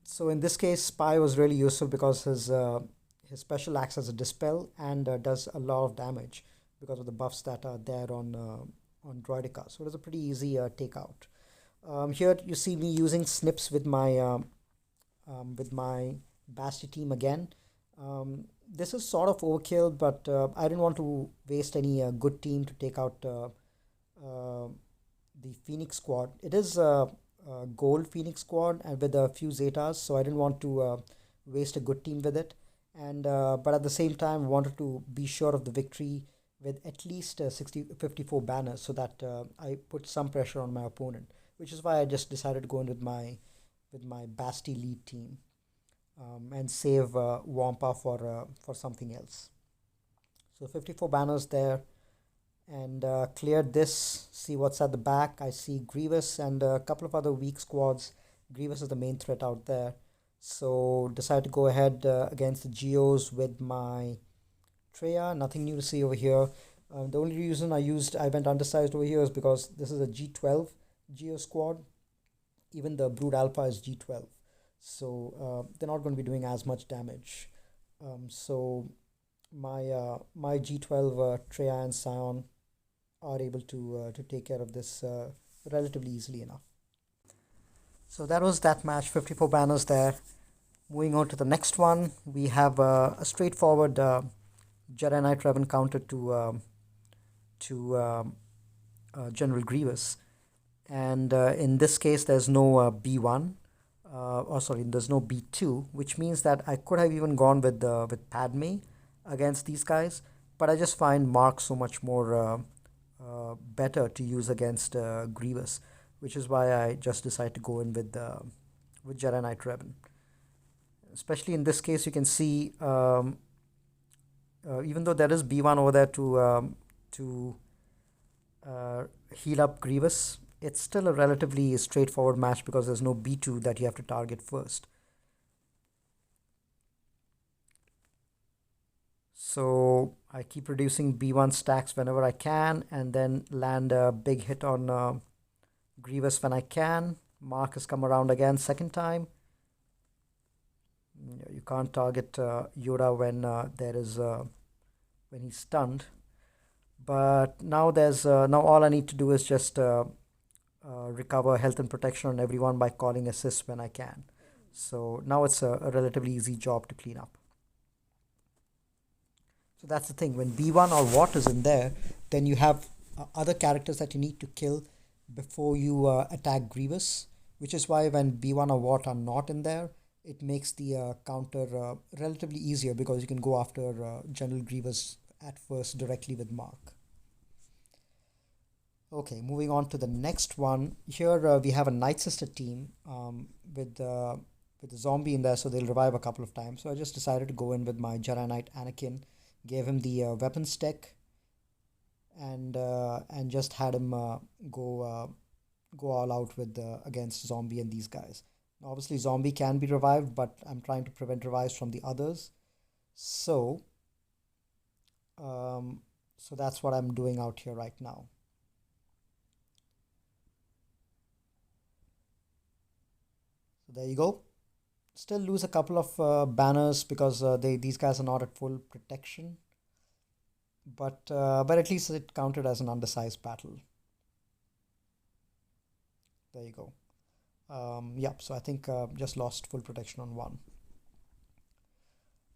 So in this case, Spy was really useful because his special acts as a dispel and does a lot of damage because of the buffs that are there on Droidica. So it is a pretty easy takeout. Here you see me using snips with my Basti team again. This is sort of overkill, but I didn't want to waste any good team to take out the Phoenix squad. It is a gold Phoenix squad and with a few Zetas, so I didn't want to waste a good team with it. And but at the same time, wanted to be sure of the victory with at least 54 banners, so that I put some pressure on my opponent, which is why I just decided to go in with my Basti lead team, and save Wampa for something else. So 54 banners there, and cleared this. See what's at the back. I see Grievous and a couple of other weak squads. Grievous is the main threat out there. So decided to go ahead against the Geos with my Treya. Nothing new to see over here. The only reason I went undersized over here is because this is a G12 Geo squad. Even the Brood Alpha is G12. So they're not going to be doing as much damage. So my G12 Treya and Scion are able to take care of this relatively easily enough. So that was that match. 54 banners there. Moving on to the next one, we have a straightforward Jedi Knight Revan counter to General Grievous, and in this case, there's no B1. There's no B2, which means that I could have even gone with Padme against these guys, but I just find Mark so much more better to use against Grievous, which is why I just decided to go in with Jedi Knight Revan. Especially in this case, you can see even though there is B1 over there to heal up Grievous, it's still a relatively straightforward match because there's no B2 that you have to target first. So I keep reducing B1 stacks whenever I can, and then land a big hit on Grievous when I can. Mark has come around again, second time. You can't target Yoda when when he's stunned. But now now all I need to do is just recover health and protection on everyone by calling assist when I can. So now it's a relatively easy job to clean up. So that's the thing. When B1 or Watt is in there, then you have other characters that you need to kill before you attack Grievous, which is why when B1 or Watt are not in there, it makes the counter relatively easier because you can go after General Grievous at first directly with Mark. Okay, moving on to the next one. Here we have a Night Sister team with a zombie in there, so they'll revive a couple of times. So I just decided to go in with my Jedi Knight Anakin, gave him the weapons tech, and just had him go all out with against zombie and these guys. Obviously, zombie can be revived, but I'm trying to prevent revives from the others. So, um, so that's what I'm doing out here right now. So there you go. Still lose a couple of banners because these guys are not at full protection, but at least it counted as an undersized battle. There you go. Yep. So I think just lost full protection on one.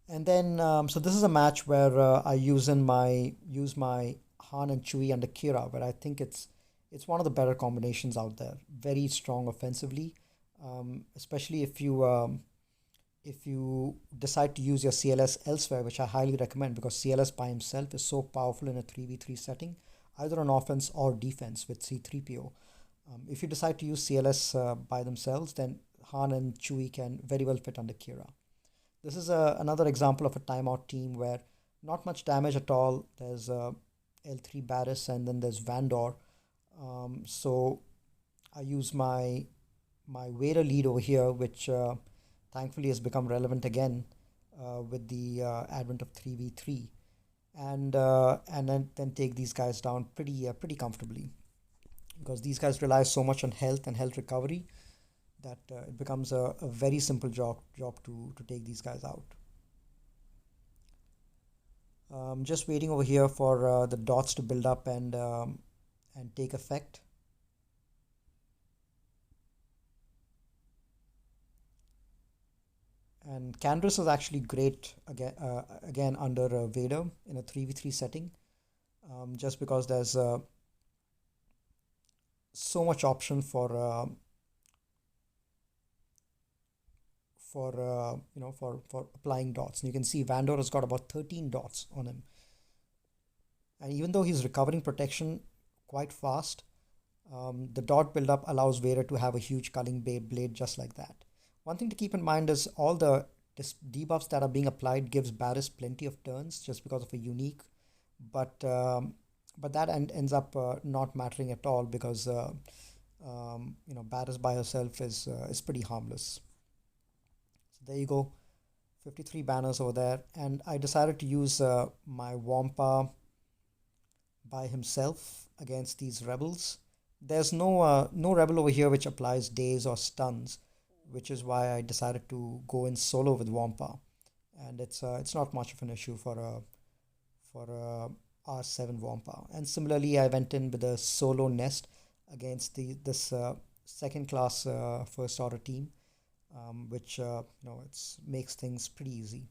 And then so this is a match where I use my Han and Chewie under Kira, where I think it's one of the better combinations out there. Very strong offensively, especially if you decide to use your CLS elsewhere, which I highly recommend because CLS by himself is so powerful in a 3v3 setting, either on offense or defense with C3PO. If you decide to use CLS by themselves, then Han and Chewie can very well fit under Kira. This is another example of a timeout team where not much damage at all. There's L3 Barris and then there's Vandor. So I use my Vader lead over here, which thankfully has become relevant again with the advent of 3v3, and then take these guys down pretty comfortably because these guys rely so much on health and health recovery that it becomes a very simple job to take these guys out. Just waiting over here for the dots to build up and take effect. And Candrace is actually great again under Vader in a 3v3 setting, just because there's so much option for applying dots. And you can see Vandor has got about 13 dots on him, and even though he's recovering protection quite fast, the dot buildup allows Vader to have a huge culling blade just like that. One thing to keep in mind is all the debuffs that are being applied gives Barris plenty of turns just because of a unique, but that ends up not mattering at all because Barris by herself is pretty harmless. So there you go, 53 banners over there, and I decided to use my Wampa by himself against these rebels. There's no rebel over here which applies daze or stuns, which is why I decided to go in solo with Wampa, and it's not much of an issue for R7 Wampa. And similarly, I went in with a solo nest against this second class first order team, which it makes things pretty easy.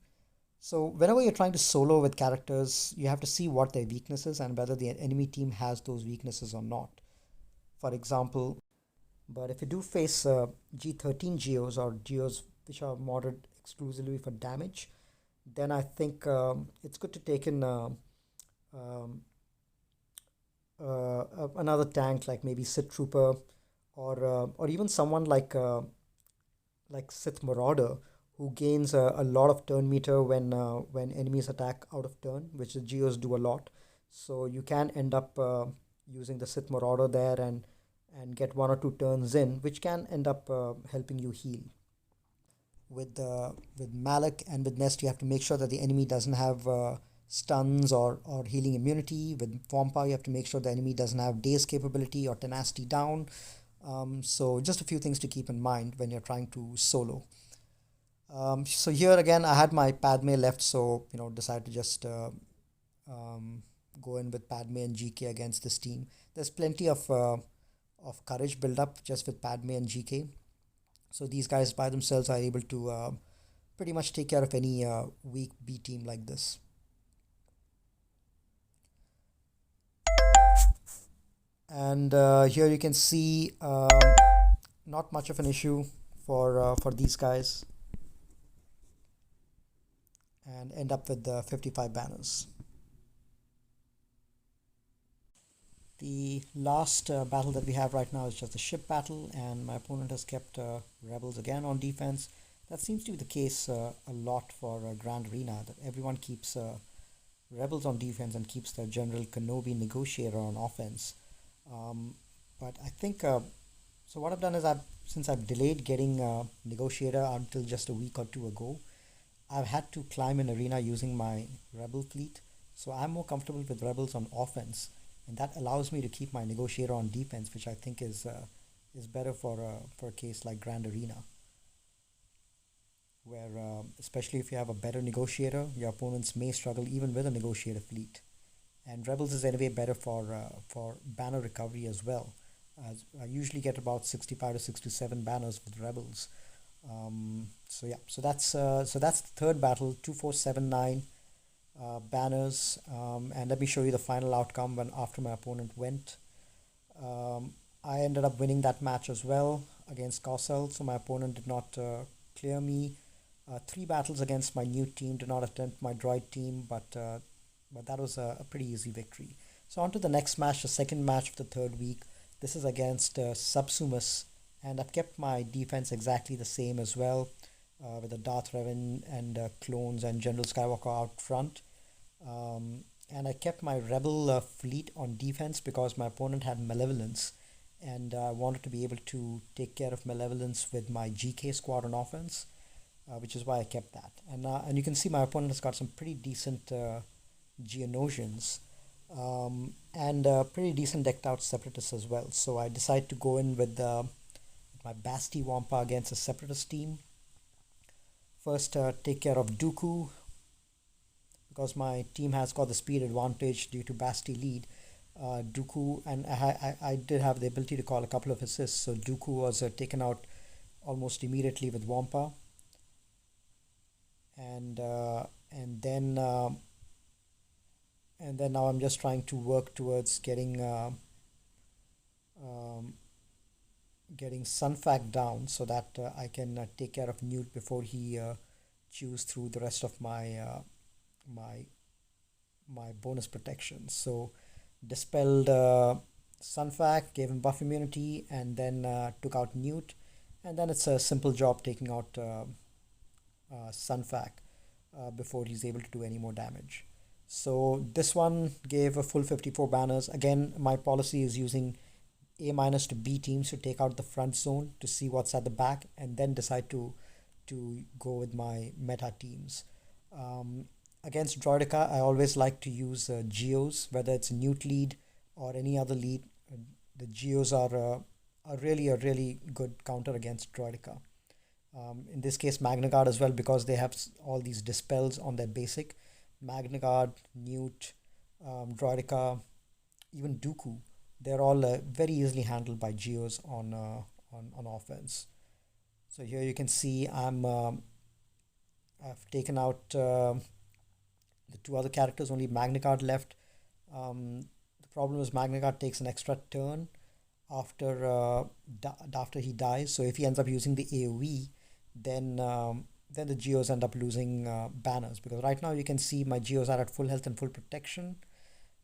So whenever you're trying to solo with characters, you have to see what their weaknesses and whether the enemy team has those weaknesses or not. For example, but if you do face G13 Geos or Geos which are modded exclusively for damage, then I think it's good to take in um, another tank like maybe Sith Trooper or even someone like Sith Marauder, who gains a lot of turn meter when enemies attack out of turn, which the Geos do a lot. So you can end up using the Sith Marauder there and get one or two turns in, which can end up helping you heal. With Malak and with Nest, you have to make sure that the enemy doesn't have stuns or healing immunity. With Wampa, you have to make sure the enemy doesn't have daze capability or tenacity down. So just a few things to keep in mind when you're trying to solo. So here again, I had my Padme left, so decided to just um, go in with Padme and GK against this team. There's plenty of courage build up just with Padme and GK. So these guys by themselves are able to pretty much take care of any weak B team like this. And here you can see not much of an issue for these guys, and end up with the 55 banners. The last battle that we have right now is just a ship battle, and my opponent has kept rebels again on defense. That seems to be the case a lot for Grand Arena, that everyone keeps rebels on defense and keeps the General Kenobi Negotiator on offense. But I think so. What I've done is since I've delayed getting Negotiator until just a week or two ago, I've had to climb an arena using my rebel fleet. So I'm more comfortable with rebels on offense, and that allows me to keep my Negotiator on defense, which I think is better for a case like Grand Arena, where especially if you have a better Negotiator, your opponents may struggle even with a Negotiator fleet. And rebels is anyway better for banner recovery as well. As I usually get about 65 to 67 banners with rebels. So yeah, so that's the third battle, 2479 banners, and let me show you the final outcome when after my opponent went. I ended up winning that match as well against Kossel, so my opponent did not clear me. Three battles against my new team, did not attempt my droid team, but that was a pretty easy victory. So on to the next match, the second match of the third week. This is against Subsumus, and I've kept my defense exactly the same as well, with the Darth Revan and clones and General Skywalker out front. And I kept my Rebel fleet on defense because my opponent had Malevolence, and I wanted to be able to take care of Malevolence with my GK squad on offense, which is why I kept that. And you can see my opponent has got some pretty decent Geonosians, and pretty decent decked out Separatists as well. So I decided to go in with my Basti Wampa against a Separatist team. First, take care of Dooku, because my team has got the speed advantage due to Basti lead. Dooku, and I did have the ability to call a couple of assists, so Dooku was taken out almost immediately with Wampa. And then now I'm just trying to work towards getting Sunfac down, so that I can take care of Newt before he chews through the rest of my bonus protection. So dispelled Sunfac, gave him buff immunity, and then took out Newt, and then it's a simple job taking out Sunfac before he's able to do any more damage. So this one gave a full 54 banners. Again, my policy is using A minus to B teams to take out the front zone to see what's at the back, and then decide to go with my meta teams. Against Droidica, I always like to use Geos, whether it's Newt lead or any other lead. The Geos are really a really good counter against Droidica. In this case, Magna Guard as well, because they have all these dispels on their basic. Magna Guard, Newt, Droidica, even Dooku, they're all very easily handled by Geos on offense. So here you can see I've taken out the two other characters, only Magna Guard left. The problem is Magna Guard takes an extra turn after he dies. So if he ends up using the AoE, then the Geos end up losing banners, because right now you can see my Geos are at full health and full protection.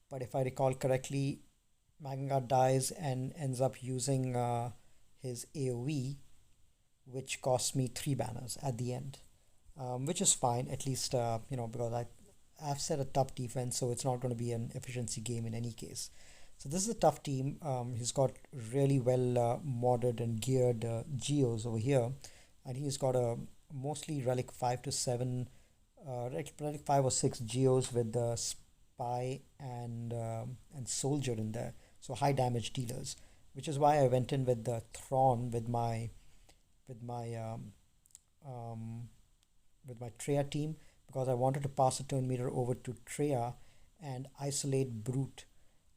But if I recall correctly, Magna Guard dies and ends up using his AoE, which costs me 3 banners at the end, which is fine, at least because I've set a tough defense, so it's not going to be an efficiency game in any case. So this is a tough team. He's got really well modded and geared Geos over here, and he's got a mostly relic 5 to 7 like 5 or 6 geos with the spy and soldier in there, so high damage dealers, which is why I went in with the Thrawn with my um, with my Treya team, because I wanted to pass a turn meter over to Treya and isolate Brute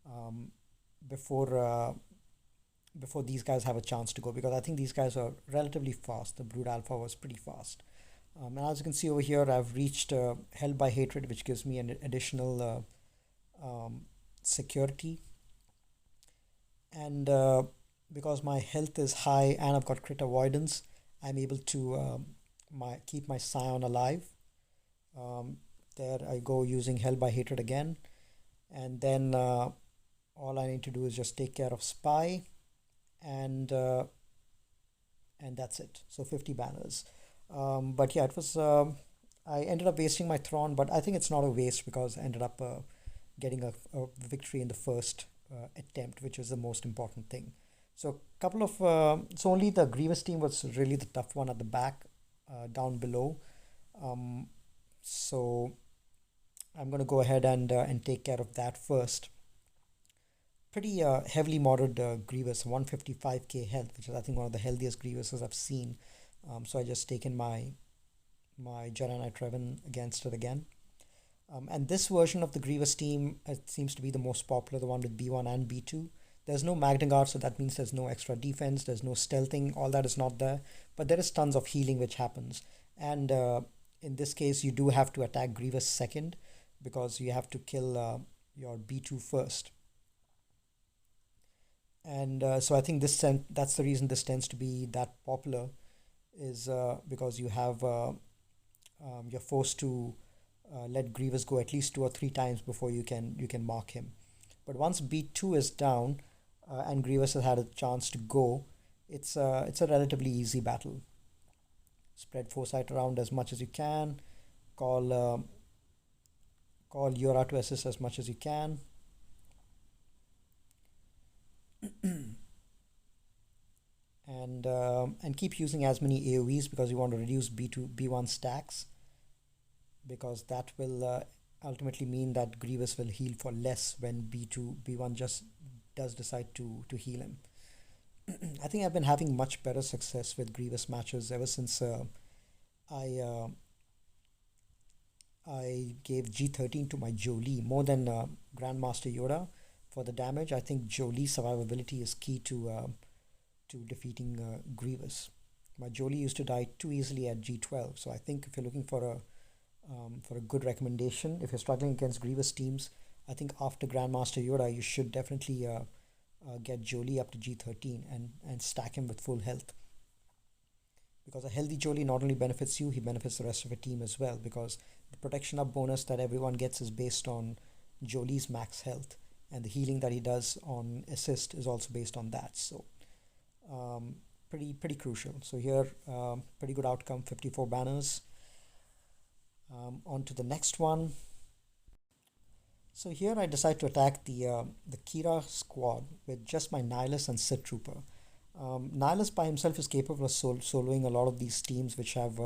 um, before before these guys have a chance to go, because I think these guys are relatively fast. The Brood Alpha was pretty fast. And as you can see over here, I've reached Held by Hatred, which gives me an additional security. And because my health is high and I've got crit avoidance, I'm able to keep my Scion alive. Um, there I go using Held by Hatred again. And then all I need to do is just take care of Spy, and uh, and that's it. So 50 banners. But yeah, it was. I ended up wasting my Thrawn, but I think it's not a waste because I ended up getting a victory in the first attempt, which was the most important thing. So couple of so only the Grievous team was really the tough one at the back, down below. Um, so I'm going to go ahead and take care of that first. Pretty heavily modded Grievous, 155k health, which is I think one of the healthiest Grievouses I've seen. So I just taken my Jedi Knight Revan against it again. And this version of the Grievous team, it seems to be the most popular, the one with B1 and B2. There's no Magna Guard, so that means there's no extra defense, there's no stealthing, all that is not there. But there is tons of healing which happens. And in this case, you do have to attack Grievous second, because you have to kill your B2 first. And so I think that's the reason this tends to be that popular, is because you're forced to let Grievous go at least 2 or 3 times before you can mark him. But once B2 is down and Grievous has had a chance to go, it's a relatively easy battle. Spread foresight around as much as you can. Call call Yora to assist as much as you can. And keep using as many AoEs, because you want to reduce B2 B1 stacks, because that will ultimately mean that Grievous will heal for less when B2 B1 just does decide to heal him. I think I've been having much better success with Grievous matches ever since I uh, I gave G13 to my Jolie more than Grandmaster Yoda for the damage. I think Jolie's survivability is key to defeating Grievous. My Jolie used to die too easily at G12, so I think if you're looking for a good recommendation, if you're struggling against Grievous teams, I think after Grandmaster Yoda, you should definitely get Jolie up to G13 and stack him with full health. Because a healthy Jolie not only benefits you, he benefits the rest of the team as well. Because the protection up bonus that everyone gets is based on Jolie's max health, and the healing that he does on assist is also based on that. So pretty crucial. So here, pretty good outcome, 54 banners. On to the next one. So here I decide to attack the Kira squad with just my Nihilus and Sith Trooper. Nihilus by himself is capable of soloing a lot of these teams which have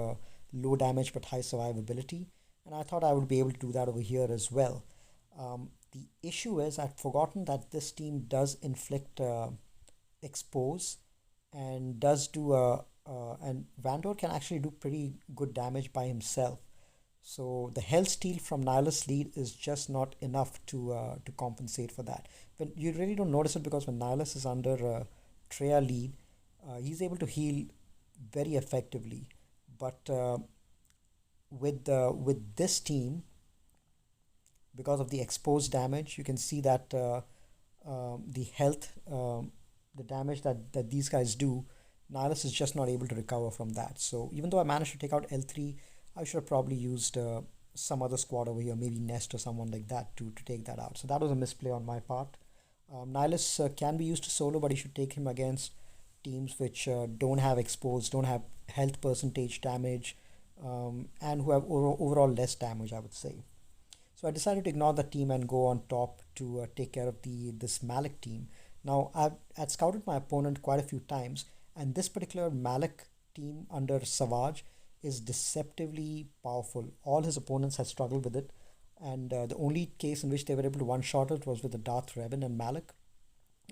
low damage but high survivability, and I thought I would be able to do that over here as well. The issue is I'd forgotten that this team does inflict expose, and does do and Vandor can actually do pretty good damage by himself. So the health steal from Nihilus lead is just not enough to compensate for that. When you really don't notice it, because when Nihilus is under Treya lead, he's able to heal very effectively. But with this team, because of the exposed damage, you can see that the health, the damage that these guys do, Nihilus is just not able to recover from that. So even though I managed to take out L3, I should have probably used some other squad over here, maybe Nest or someone like that to take that out. So that was a misplay on my part. Nihilus can be used to solo, but you should take him against teams which don't have exposed, don't have health percentage damage, and who have overall less damage, I would say. So I decided to ignore that team and go on top to take care of this Malik team. Now I'd scouted my opponent quite a few times, and this particular Malik team under Savage is deceptively powerful. All his opponents had struggled with it, and the only case in which they were able to one-shot it was with the Darth Revan and Malik.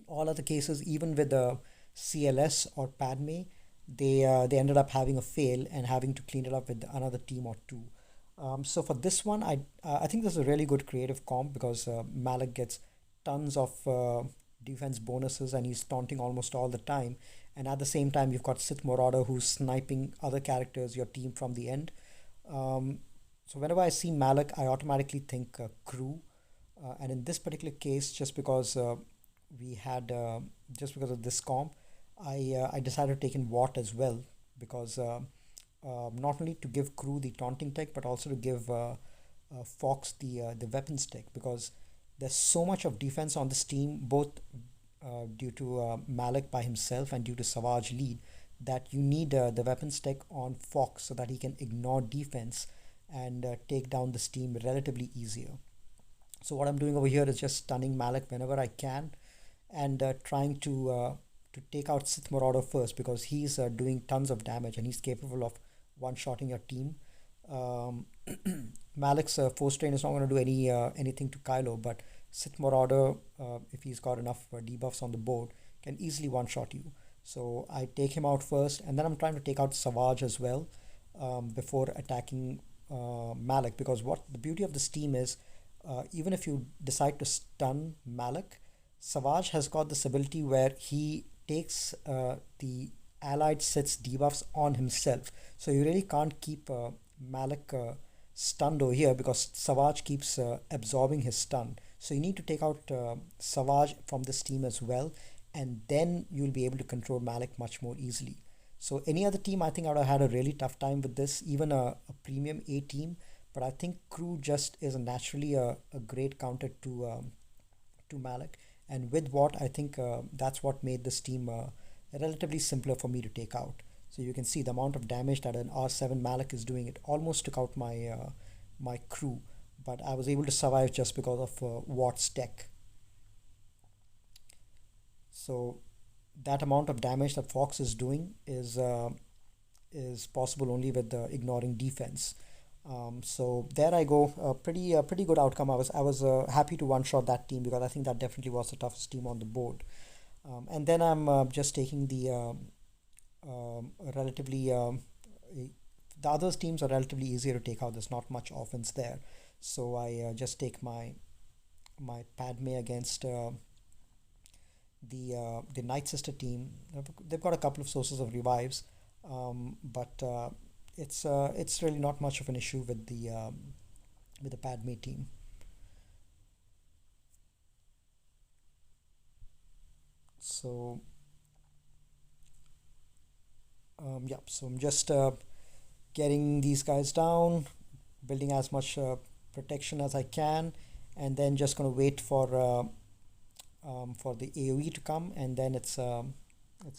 All other cases, even with the CLS or Padme, they ended up having a fail and having to clean it up with another team or two. So for this one, I think this is a really good creative comp because Malik gets tons of defense bonuses and he's taunting almost all the time. And at the same time, you've got Sith Marauder who's sniping other characters, your team from the end. Um, so whenever I see Malik, I automatically think crew. And in this particular case, we had just because of this comp, I decided to take in Watt as well because not only to give crew the taunting tech, but also to give Fox the weapons tech because there's so much of defense on this team, both due to Malik by himself and due to Savage lead, that you need the weapons tech on Fox so that he can ignore defense and take down this team relatively easier. So what I'm doing over here is just stunning Malik whenever I can and trying to take out Sith Marauder first because he's doing tons of damage and he's capable of one-shotting your team. Um, Malik's force train is not going to do anything to Kylo, but Sith Marauder, if he's got enough debuffs on the board, can easily one-shot you. So I take him out first, and then I'm trying to take out Savage as well before attacking Malik. Because what the beauty of this team is, even if you decide to stun Malik, Savage has got this ability where he takes the allied Sith's debuffs on himself. So you really can't keep Malik stunned over here because Savage keeps absorbing his stun. So you need to take out Savage from this team as well, and then you'll be able to control Malik much more easily. So any other team, I think I would have had a really tough time with this, even a premium A team. But I think Crew just is naturally a great counter to Malik. And with what I think that's what made this team relatively simpler for me to take out. So you can see the amount of damage that an R7 Malik is doing. It almost took out my crew, but I was able to survive just because of Watt's tech. So that amount of damage that Fox is doing is possible only with ignoring defense. So there I go, pretty good outcome. I was happy to one shot that team because I think that definitely was the toughest team on the board. And then I'm just taking relatively the other teams are relatively easier to take out. There's not much offense there, so I just take my Padme against the Night Sister team. They've got a couple of sources of revives, but it's really not much of an issue with the Padme team. So yeah, so I'm just getting these guys down, building as much protection as I can, and then just gonna wait for the AOE to come, and then it's a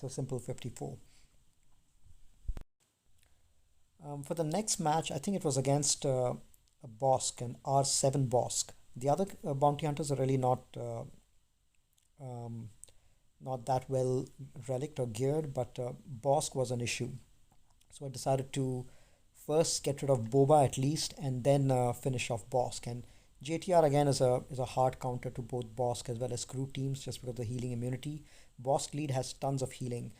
simple 54. For the next match, I think it was against a Bosk, an R7 Bosk. The other bounty hunters are really um, not that well relicked or geared, but Bosk was an issue. So I decided to first get rid of Boba at least, and then finish off Bosk. And JTR again is a hard counter to both Bosk as well as crew teams just because of the healing immunity. Bosk lead has tons of healing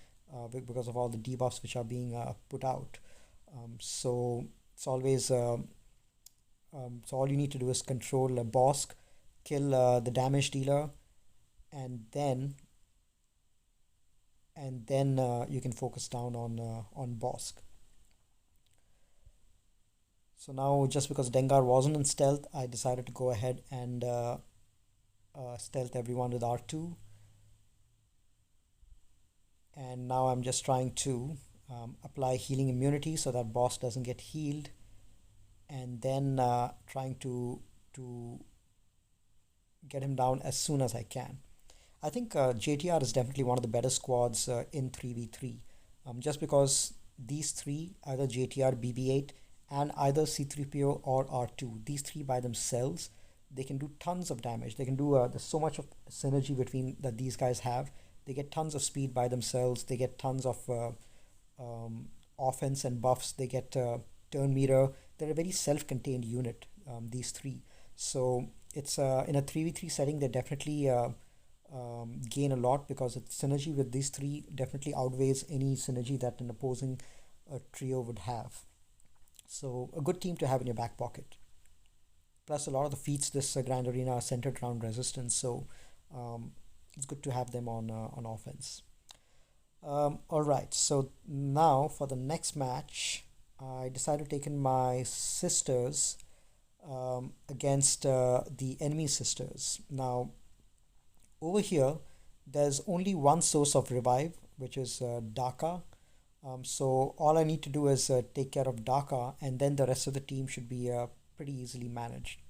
because of all the debuffs which are being put out. So it's always so all you need to do is control a Bosk, kill the damage dealer, and then you can focus down on Bosk. So now, just because Dengar wasn't in stealth, I decided to go ahead and stealth everyone with R2. And now I'm just trying to apply healing immunity so that boss doesn't get healed, and then trying to get him down as soon as I can. I think JTR is definitely one of the better squads in 3v3, just because these three, either JTR, BB8, and either C3PO or R2, these three by themselves, they can do tons of damage. They can do, there's so much of synergy between that these guys have. They get tons of speed by themselves. They get tons of offense and buffs. They get turn meter. They're a very self-contained unit, these three. So it's in a 3v3 setting, they definitely gain a lot because its synergy with these three definitely outweighs any synergy that an opposing trio would have. So a good team to have in your back pocket. Plus, a lot of the feats this Grand Arena are centered around resistance, so um, it's good to have them on offense. All right, so now for the next match, I decided to take in my sisters against the enemy sisters. Now, over here, there's only one source of revive, which is Daka. So all I need to do is take care of Daka, and then the rest of the team should be pretty easily managed.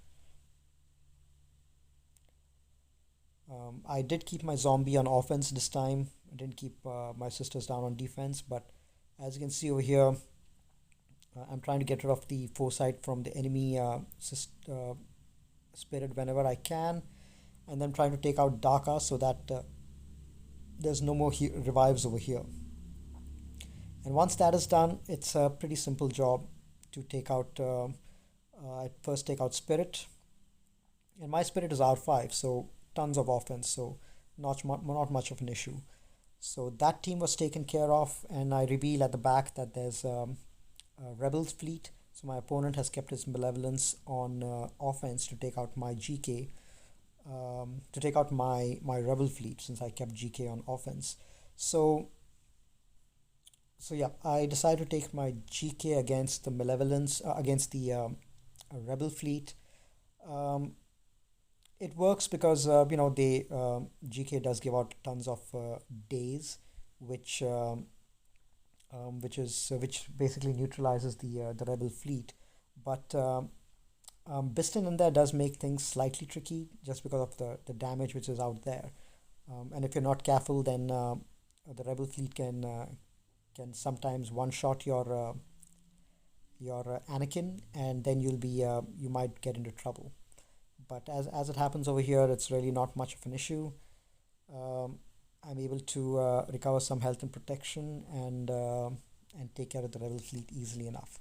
I did keep my zombie on offense this time. I didn't keep my sisters down on defense, but as you can see over here, I'm trying to get rid of the foresight from the enemy spirit whenever I can, and then trying to take out Daka so that there's no more revives over here. And once that is done, it's a pretty simple job to take out. I first take out Spirit, and my Spirit is R5, so tons of offense, so not much of an issue. So that team was taken care of, and I reveal at the back that there's a Rebels fleet. So my opponent has kept his Malevolence on offense to take out my GK, to take out my Rebel fleet since I kept GK on offense. So yeah, I decided to take my GK against the Malevolence, against the Rebel fleet. Um, it works because they GK does give out tons of days, which which basically neutralizes the Rebel fleet. But Biston in there does make things slightly tricky just because of the damage which is out there. And if you're not careful, then the Rebel fleet can sometimes one shot your Anakin, and then you might get into trouble. But as it happens over here, it's really not much of an issue. Um, I'm able to recover some health and protection and take care of the Rebel fleet easily enough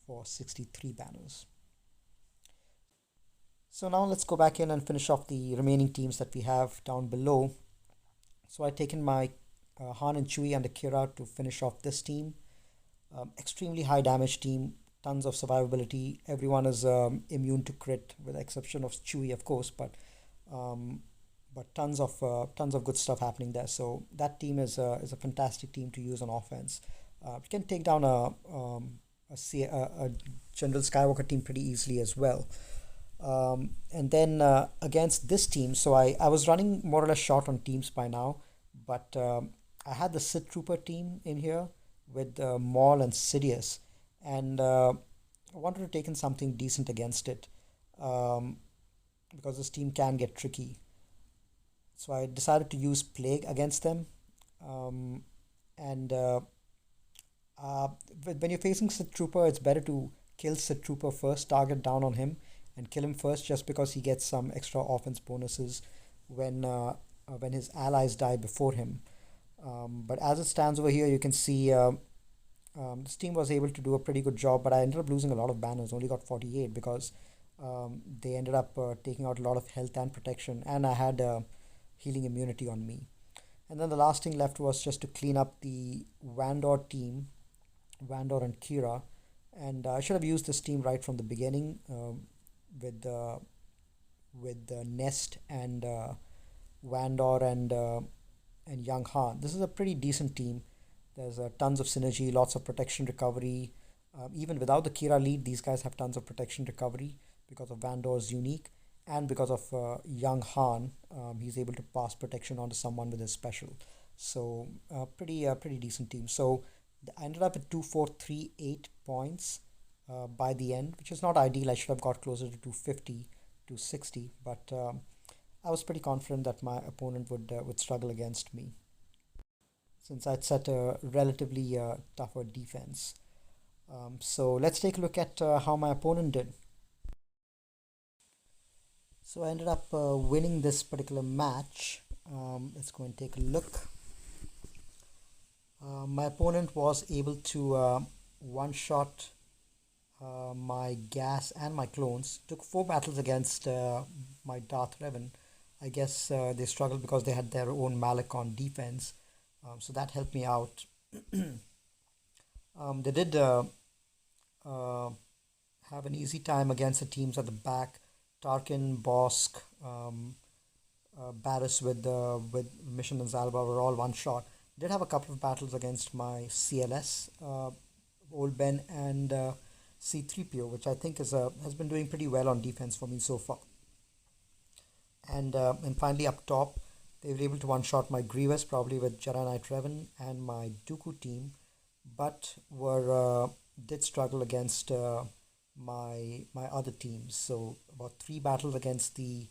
for 63 banners. So now let's go back in and finish off the remaining teams that we have down below. So I've taken my Han and Chewie and Akira to finish off this team. Extremely high damage team, tons of survivability. Everyone is immune to crit, with the exception of Chewie, of course, um, but tons of good stuff happening there. So that team is a fantastic team to use on offense. You can take down a General Skywalker team pretty easily as well. And then against this team, so I was running more or less short on teams by now, but I had the Sith Trooper team in here with Maul and Sidious, and I wanted to take in something decent against it um, because this team can get tricky. So I decided to use Plague against them, um, and uh, when you're facing Sith Trooper, it's better to kill Sith Trooper first, target down on him, and kill him first, just because he gets some extra offense bonuses when his allies die before him. But as it stands over here, you can see this team was able to do a pretty good job, but I ended up losing a lot of banners. Only got 48 because they ended up taking out a lot of health and protection, and I had healing immunity on me. And then the last thing left was just to clean up the Vandor team, Vandor and Kira. And I should have used this team right from the beginning with Nest and Vandor and Young Han. This is a pretty decent team. There's tons of synergy, lots of protection recovery. Even without the Kira lead, these guys have tons of protection recovery because of Vandor's unique, and because of Young Han, he's able to pass protection onto someone with his special. So pretty decent team. So I ended up at 2438 points by the end, which is not ideal. I should have got closer to 250 to 60, but I was pretty confident that my opponent would struggle against me since I'd set a relatively tougher defense. So let's take a look at how my opponent did. So I ended up winning this particular match. Let's go and take a look. My opponent was able to one shot my gas and my clones. Took four battles against my Darth Revan. I guess they struggled because they had their own Malak on defense, so that helped me out. They did uh, have an easy time against the teams at the back. Tarkin, Bosk, Barris with Mission and Zalba were all one shot. Did have a couple of battles against my CLS, Old Ben, and C3PO, which I think has been doing pretty well on defense for me so far. And finally up top, they were able to one shot my Grievous probably with Jedi Knight Revan and my Dooku team, but were did struggle against my other teams. So about three battles against the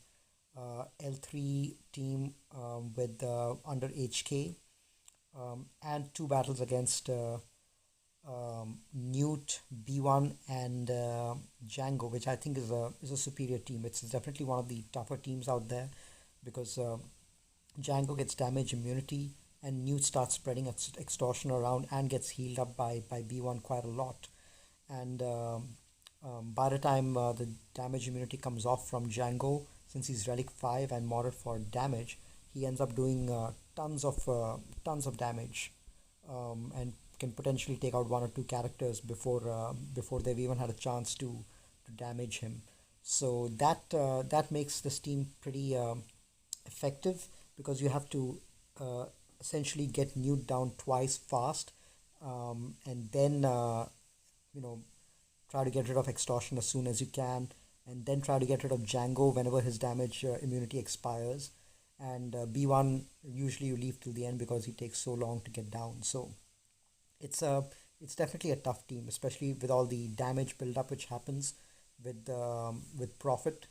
L3 team with under HK, and two battles against Newt, B1, and Django, which I think is a superior team. It's definitely one of the tougher teams out there because Django gets damage immunity, and Newt starts spreading extortion around and gets healed up by B1 quite a lot. And by the time the damage immunity comes off from Django, since he's Relic 5 and modded for damage, he ends up doing tons of damage, and can potentially take out one or two characters before they've even had a chance to damage him. So that makes this team pretty effective because you have to uh, essentially get Newt down twice fast, and then you know try to get rid of extortion as soon as you can, and then try to get rid of Django whenever his damage immunity expires. And B1 usually you leave till the end because he takes so long to get down. So it's a it's definitely a tough team, especially with all the damage buildup which happens with profit,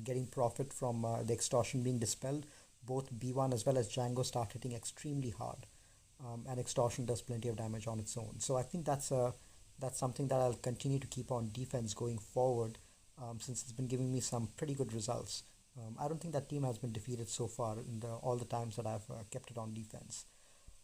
getting profit from the extortion being dispelled. Both B1 as well as Django start hitting extremely hard, and extortion does plenty of damage on its own. So I think that's something that I'll continue to keep on defense going forward, since it's been giving me some pretty good results. I don't think that team has been defeated so far in all the times that I've kept it on defense.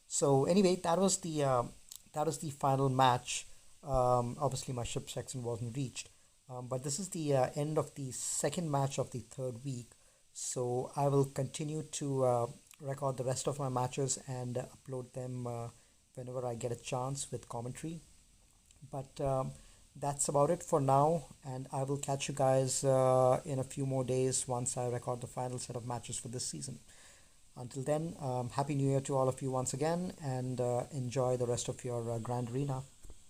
So anyway, that was the final match. Obviously, my ship section wasn't reached, but this is the end of the second match of the third week. So I will continue to record the rest of my matches and upload them whenever I get a chance with commentary. But that's about it for now, and I will catch you guys in a few more days once I record the final set of matches for this season. Until then, Happy New Year to all of you once again, and enjoy the rest of your Grand Arena.